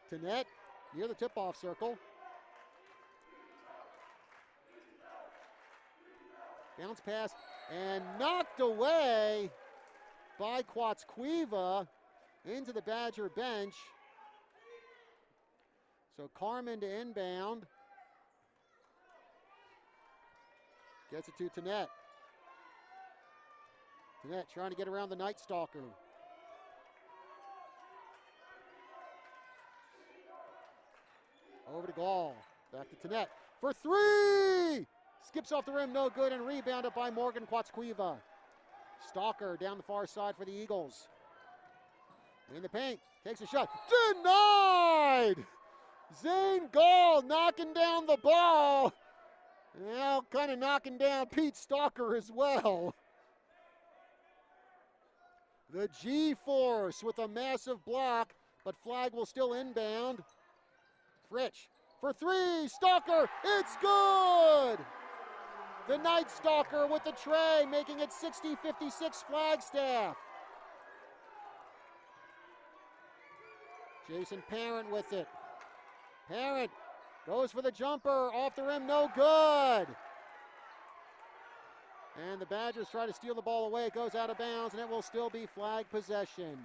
Tennette near the tip-off circle. Bounce pass and knocked away by Quatsquiva into the Badger bench. So Carmen to inbound. Gets it to Tennette. Tennette trying to get around the Night Stalker. Over to Gall. Back to Tennette for three! Skips off the rim, no good, and rebounded by Morgan Quatsquiva. Stalker down the far side for the Eagles. In the paint, takes a shot. Denied! Zane Gall knocking down the ball. Now kind of knocking down Pete Stalker as well. The G-Force with a massive block, but flag will still inbound. Fritsch for three, Stalker, it's good! The Night Stalker with the tray, making it 60-56 Flagstaff. Jason Parent with it. Parent goes for the jumper, off the rim, no good. And the Badgers try to steal the ball away. It goes out of bounds, and it will still be flag possession.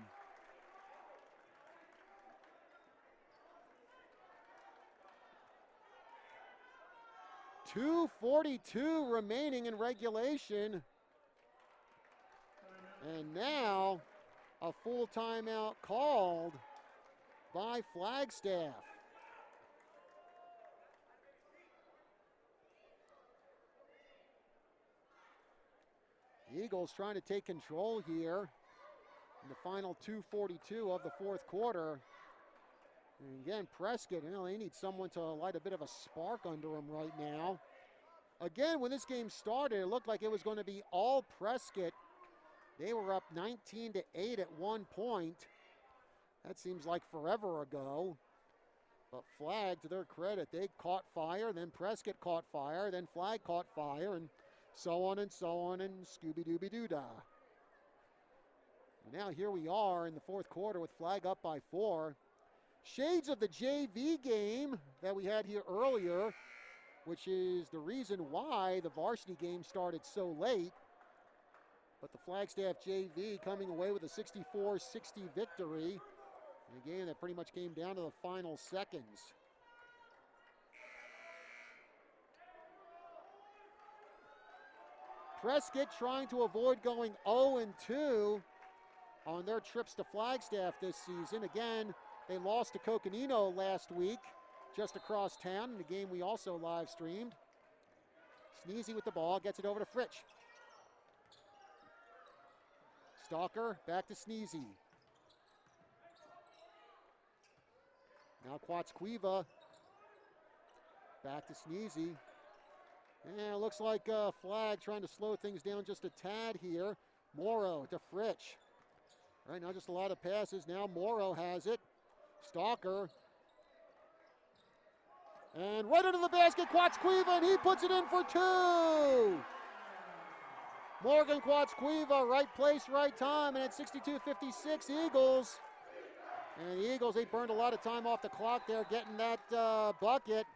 .242 remaining in regulation. And now a full timeout called by Flagstaff. Eagles trying to take control here in the final 2:42 of the fourth quarter. And again, Prescott, they need someone to light a bit of a spark under him right now. Again, when this game started, it looked like it was going to be all Prescott. They were up 19-8 at one point. That seems like forever ago. But Flag, to their credit, they caught fire, then Prescott caught fire, then Flag caught fire, and so on, and Scooby-Dooby-Doo-Dah. Now here we are in the fourth quarter with Flag up by 4. Shades of the JV game that we had here earlier, which is the reason why the varsity game started so late. But the Flagstaff JV coming away with a 64-60 victory in a game that pretty much came down to the final seconds. Prescott trying to avoid going 0-2 on their trips to Flagstaff this season. Again, they lost to Coconino last week, just across town, in a game we also live streamed. Sneezy with the ball, gets it over to Fritsch. Stalker, back to Sneezy. Now Quatsquiva, back to Sneezy. And it looks like Flag trying to slow things down just a tad here. Morrow to Fritsch. All right, now just a lot of passes. Now Morrow has it. Stalker. And right under the basket, Quatsquiva, and he puts it in for 2. Morgan Quatsquiva, right place, right time, and it's 62-56 Eagles. And the Eagles, they burned a lot of time off the clock there getting that bucket.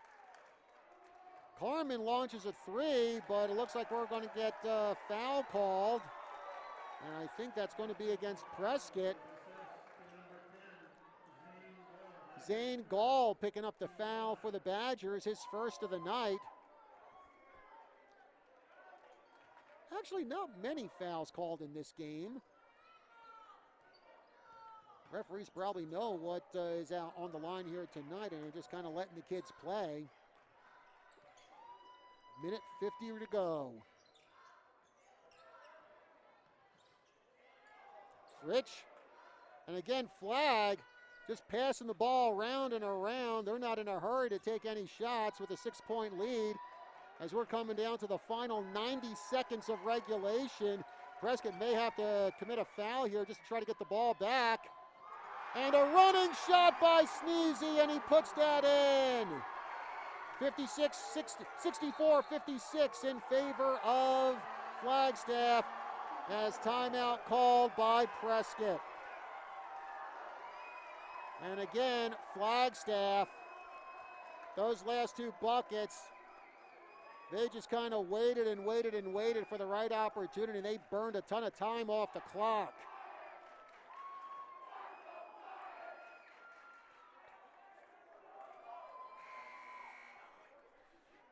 Carmen launches a 3, but it looks like we're going to get foul called. And I think that's going to be against Prescott. Zane Gall picking up the foul for the Badgers, his first of the night. Actually, not many fouls called in this game. Referees probably know what is out on the line here tonight, and they're just kind of letting the kids play. Minute 50 to go. Fritsch, and again, Flag just passing the ball around and around. They're not in a hurry to take any shots with a 6-point lead as we're coming down to the final 90 seconds of regulation. Prescott may have to commit a foul here just to try to get the ball back. And a running shot by Sneezy, and he puts that in. 64-56 in favor of Flagstaff as timeout called by Prescott. And again, Flagstaff, those last two buckets, they just kind of waited and waited and waited for the right opportunity. They burned a ton of time off the clock.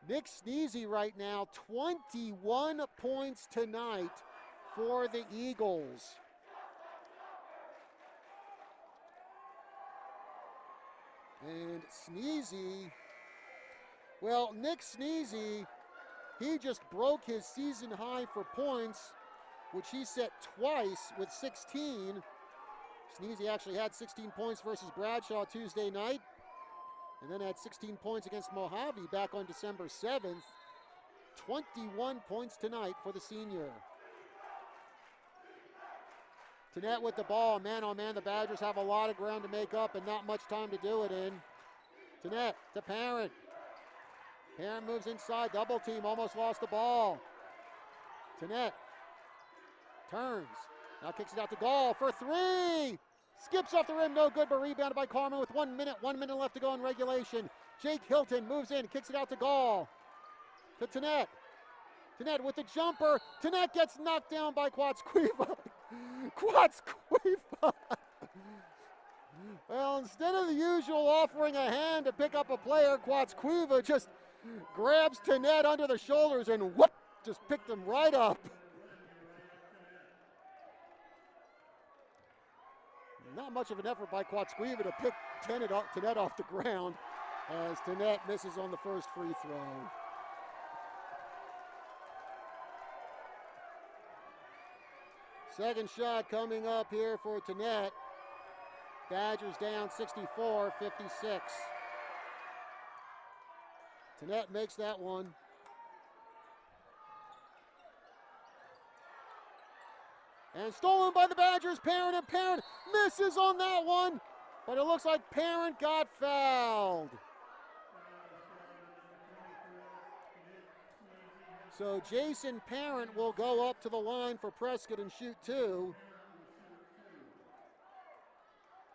Nick Sneezy right now, 21 points tonight for the Eagles. And Sneezy, well, Nick Sneezy, he just broke his season high for points, which he set twice with 16. Sneezy actually had 16 points versus Bradshaw Tuesday night, and then had 16 points against Mojave back on December 7th. 21 points tonight for the senior. Tenet with the ball, man on man, the Badgers have a lot of ground to make up and not much time to do it in. Tenet to Parent. Parent moves inside, double team, almost lost the ball. Tenet turns, now kicks it out to Gall for three. Skips off the rim, no good, but rebounded by Carmen with 1 minute left to go in regulation. Jake Hilton moves in, kicks it out to Gall. To Tenet. Tenet with the jumper. Tenet gets knocked down by Quatsquiva. Quatsquiva. Well, instead of the usual offering a hand to pick up a player, Quatsquiva just grabs Tenet under the shoulders and whoop, just picked him right up. Not much of an effort by Quatsquiva to pick Tenet off the ground as Tenet misses on the first free throw. Second shot coming up here for Tenet. Badgers down 64-56. Tenet makes that one. And stolen by the Badgers. Parent, and Parent misses on that one. But it looks like Parent got fouled. So Jason Parent will go up to the line for Prescott and shoot two.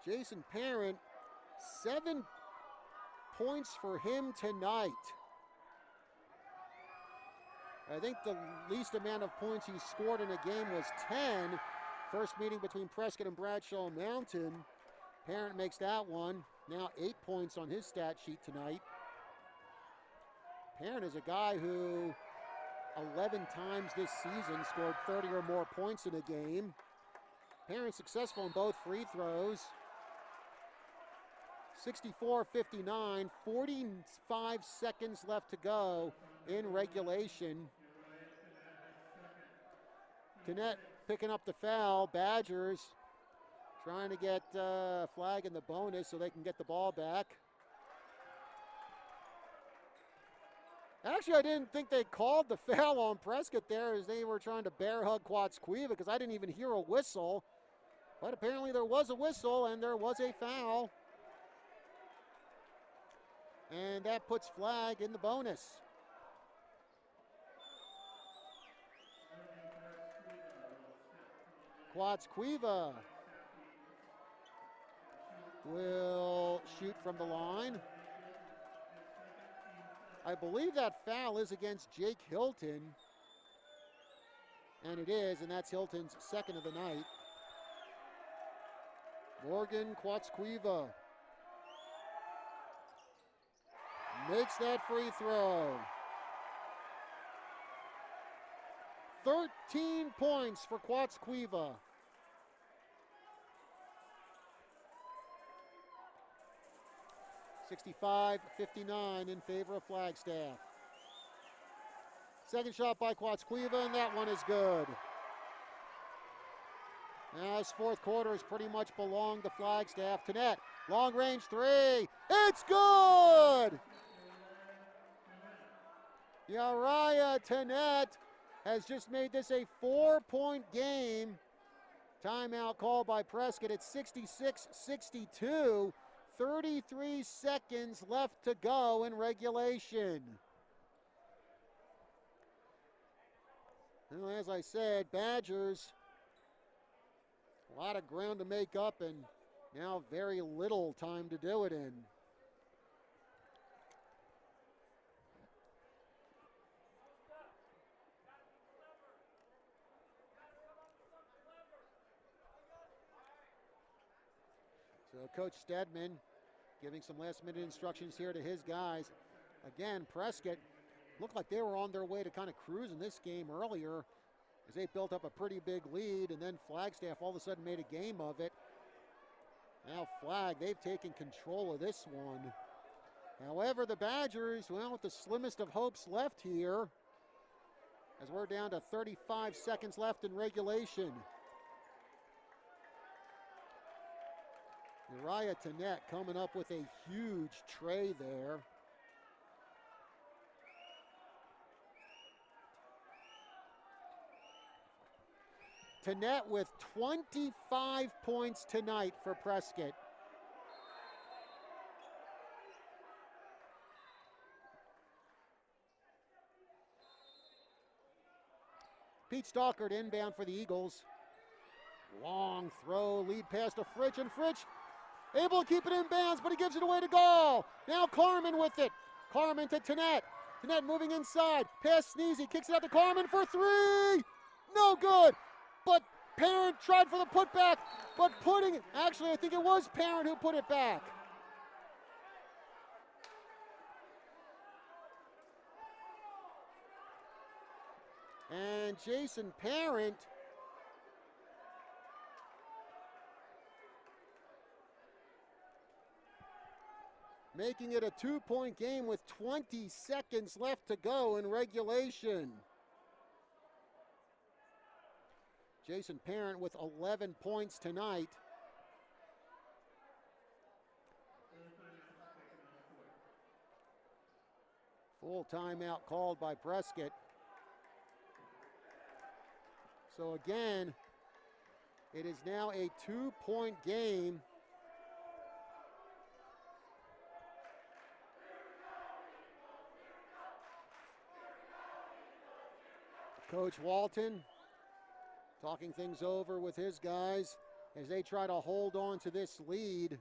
Jason Parent, 7 points for him tonight. I think the least amount of points he scored in a game was 10. First meeting between Prescott and Bradshaw Mountain. Parent makes that one. Now 8 points on his stat sheet tonight. Parent is a guy who 11 times this season scored 30 or more points in a game. Parent successful in both free throws. 64-59, 45 seconds left to go in regulation. Tenet picking up the foul. Badgers trying to get a flag in the bonus so they can get the ball back. Actually, I didn't think they called the foul on Prescott there as they were trying to bear hug Quatsquiva because I didn't even hear a whistle. But apparently there was a whistle and there was a foul. And that puts flag in the bonus. Quatsquiva will shoot from the line. I believe that foul is against Jake Hilton. And it is, and that's Hilton's second of the night. Morgan Quatsquiva makes that free throw. 13 points for Quatsquiva. (65-59) in favor of Flagstaff. Second shot by Quatsquiva, and that one is good. Now this fourth quarter has pretty much belonged to Flagstaff. Tennett, long range three. It's good! Uriah Tennett has just made this a 4-point game. Timeout called by Prescott at 66-62. 33 seconds left to go in regulation. Well, as I said, Badgers, a lot of ground to make up and now very little time to do it in. So Coach Stedman giving some last-minute instructions here to his guys. Again, Prescott looked like they were on their way to kind of cruising this game earlier as they built up a pretty big lead, and then Flagstaff all of a sudden made a game of it. Now they've taken control of this one. However, the Badgers, well, with the slimmest of hopes left here, as we're down to 35 seconds left in regulation. Uriah Tennett coming up with a huge tray there. Tennett with 25 points tonight for Prescott. Pete Stockard inbound for the Eagles. Long throw, lead pass to Fritsch, and Fritsch able to keep it in bounds, but he gives it away to goal. Now Carmen with it. Carmen to Tennett. Tennett moving inside. Pass Sneezy, kicks it out to Carmen for three. No good. But Parent tried for the putback, but actually I think it was Parent who put it back. And Jason Parent making it a 2-point game with 20 seconds left to go in regulation. Jason Parent with 11 points tonight. Full timeout called by Prescott. So again, it is now a 2-point game. Coach Walton talking things over with his guys as they try to hold on to this lead.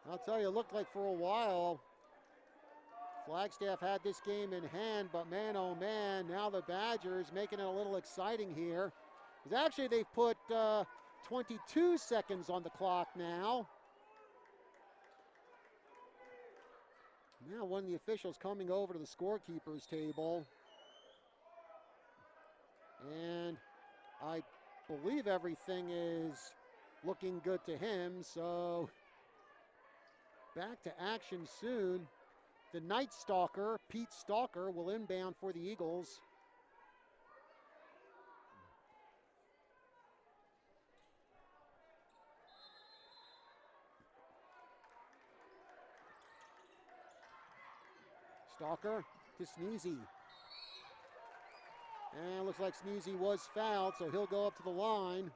I'll tell you, it looked like for a while Flagstaff had this game in hand, but man, oh man, now the Badgers making it a little exciting here. Because actually they've put 22 seconds on the clock now. Now one of the officials coming over to the scorekeepers table. And I believe everything is looking good to him, so back to action soon. The Night Stalker, Pete Stalker, will inbound for the Eagles. Stalker to Sneezy. And looks like Sneezy was fouled, so he'll go up to the line.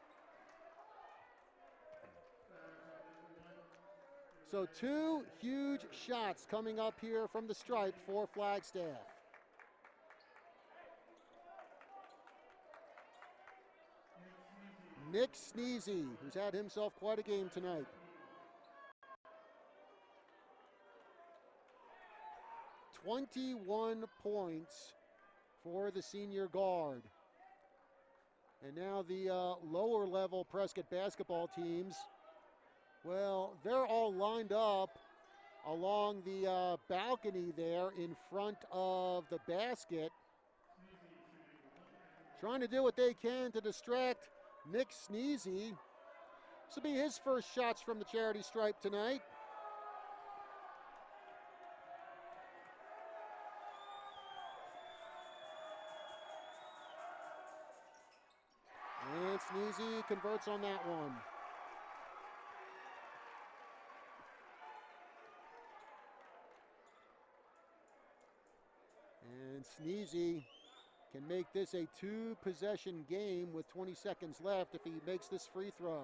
So two huge shots coming up here from the stripe for Flagstaff. Nick Sneezy, who's had himself quite a game tonight. "21 points for the senior guard. And now the lower level Prescott basketball teams, well, they're all lined up along the balcony there in front of the basket, trying to do what they can to distract Nick Sneezy. This will be his first shots from the charity stripe tonight. And Sneezy converts on that one. And Sneezy can make this a 2-possession game with 20 seconds left if he makes this free throw.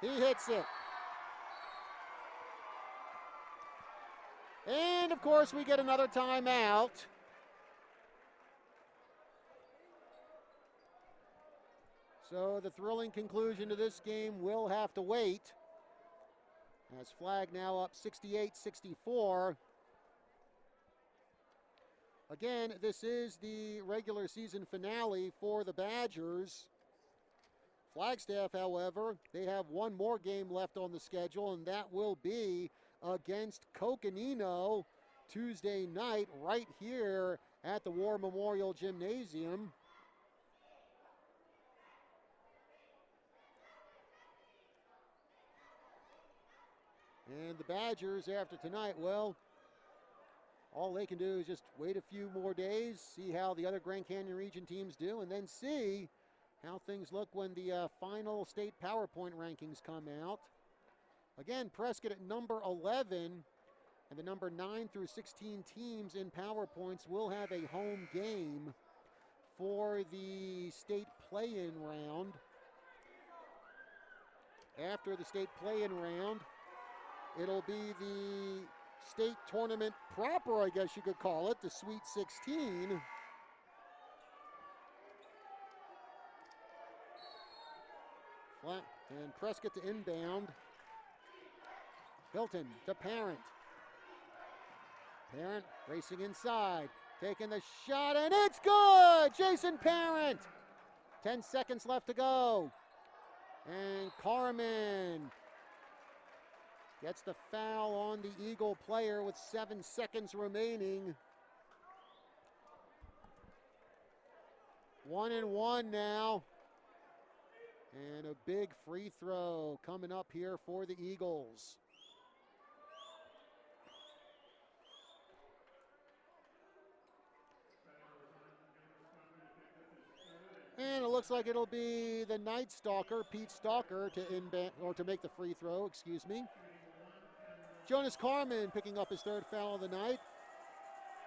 He hits it. And of course we get another timeout. So the thrilling conclusion to this game will have to wait. As Flag now up 68-64. Again, this is the regular season finale for the Badgers. Flagstaff, however, they have one more game left on the schedule, and that will be against Coconino Tuesday night right here at the War Memorial Gymnasium. And the Badgers, after tonight, well, all they can do is just wait a few more days, see how the other Grand Canyon region teams do, and then see how things look when the final state PowerPoint rankings come out. Again, Prescott at number 11, and the number 9 through 16 teams in PowerPoints will have a home game for the state play-in round. After the state play-in round, it'll be the state tournament proper, I guess you could call it, the Sweet 16. And Prescott to inbound. Hilton to Parent. Parent racing inside, taking the shot, and it's good! Jason Parent! 10 seconds left to go. And Carmen gets the foul on the Eagle player with 7 seconds remaining. 1-1 now. And a big free throw coming up here for the Eagles. And it looks like it'll be the Night Stalker, Pete Stalker, to make the free throw, excuse me. Jonas Carmen picking up his 3rd foul of the night.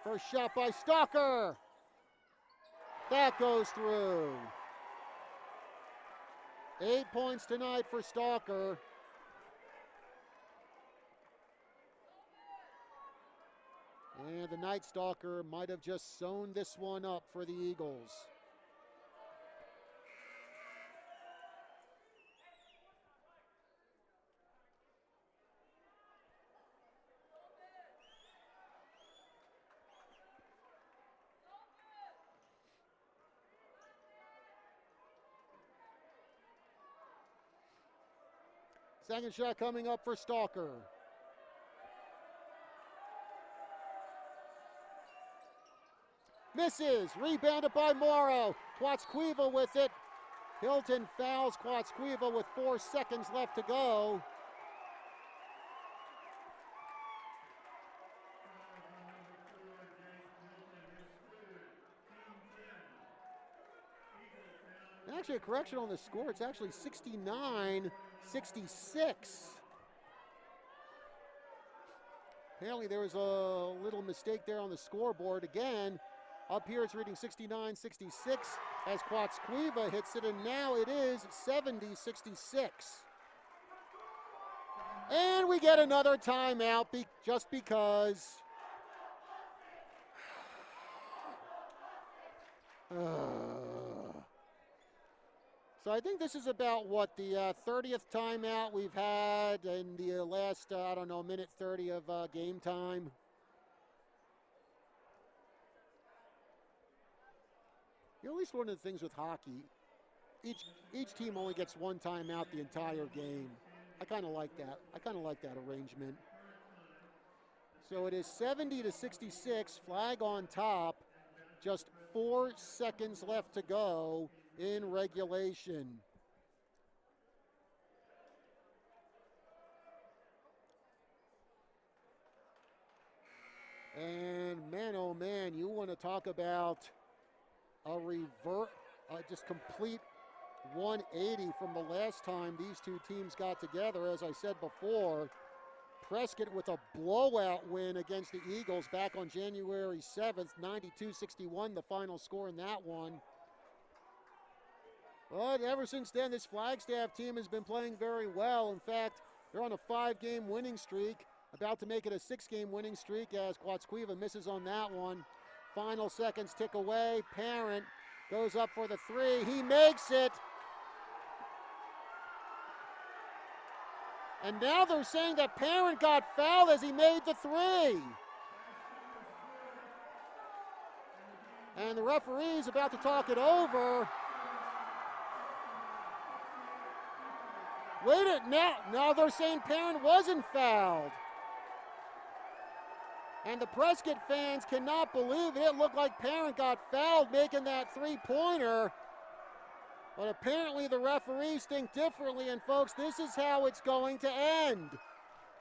First shot by Stalker. That goes through. 8 points tonight for Stalker. And the Night Stalker might have just sewn this one up for the Eagles. Second shot coming up for Stalker. Misses, rebounded by Morrow. Quatsquiva with it. Hilton fouls Quatsquiva with 4 seconds left to go. Actually, a correction on the score. It's actually 69-66. Apparently there was a little mistake there on the scoreboard. Again, up here it's reading 69-66 as Quatsquiva hits it, and now it is 70-66. And we get another timeout just because. So I think this is about, what, the 30th timeout we've had in the last, I don't know, minute 30 of game time. You know, at least one of the things with hockey, each team only gets one timeout the entire game. I kind of like that. I kind of like that arrangement. So it is 70-66, Flag on top. Just 4 seconds left to go in regulation. And man, oh man, you want to talk about a just complete 180 from the last time these two teams got together. As I said before, Prescott with a blowout win against the Eagles back on January 7th, 92-61, the final score in that one. But ever since then, this Flagstaff team has been playing very well. In fact, they're on a 5-game winning streak, about to make it a 6-game winning streak as Quatsquiva misses on that one. Final seconds tick away. Parent goes up for the 3. He makes it. And now they're saying that Parent got fouled as he made the 3. And the referee's about to talk it over. Wait a minute, now they're saying Parent wasn't fouled. And the Prescott fans cannot believe it. It looked like Parent got fouled making that 3-pointer. But apparently the referees think differently, and folks, this is how it's going to end.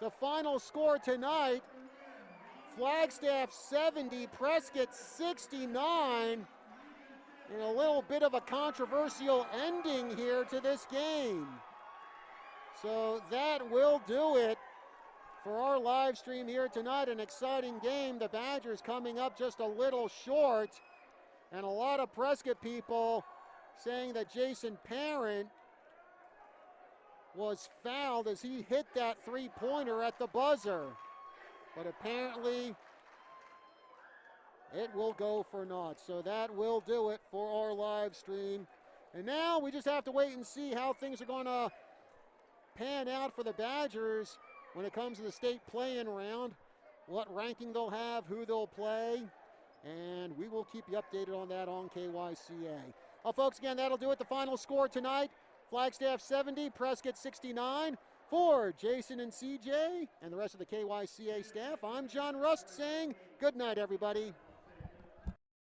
The final score tonight, Flagstaff 70, Prescott 69. And a little bit of a controversial ending here to this game. So that will do it for our live stream here tonight. An exciting game. The Badgers coming up just a little short. And a lot of Prescott people saying that Jason Parent was fouled as he hit that 3-pointer at the buzzer. But apparently it will go for naught. So that will do it for our live stream. And now we just have to wait and see how things are going to pan out for the Badgers when it comes to the state play-in round, what ranking they'll have, who they'll play, and we will keep you updated on that on KYCA. Well, folks, again, that'll do it. The final score tonight, Flagstaff 70, Prescott 69. For Jason and CJ and the rest of the KYCA staff, I'm John Rust saying good night, everybody.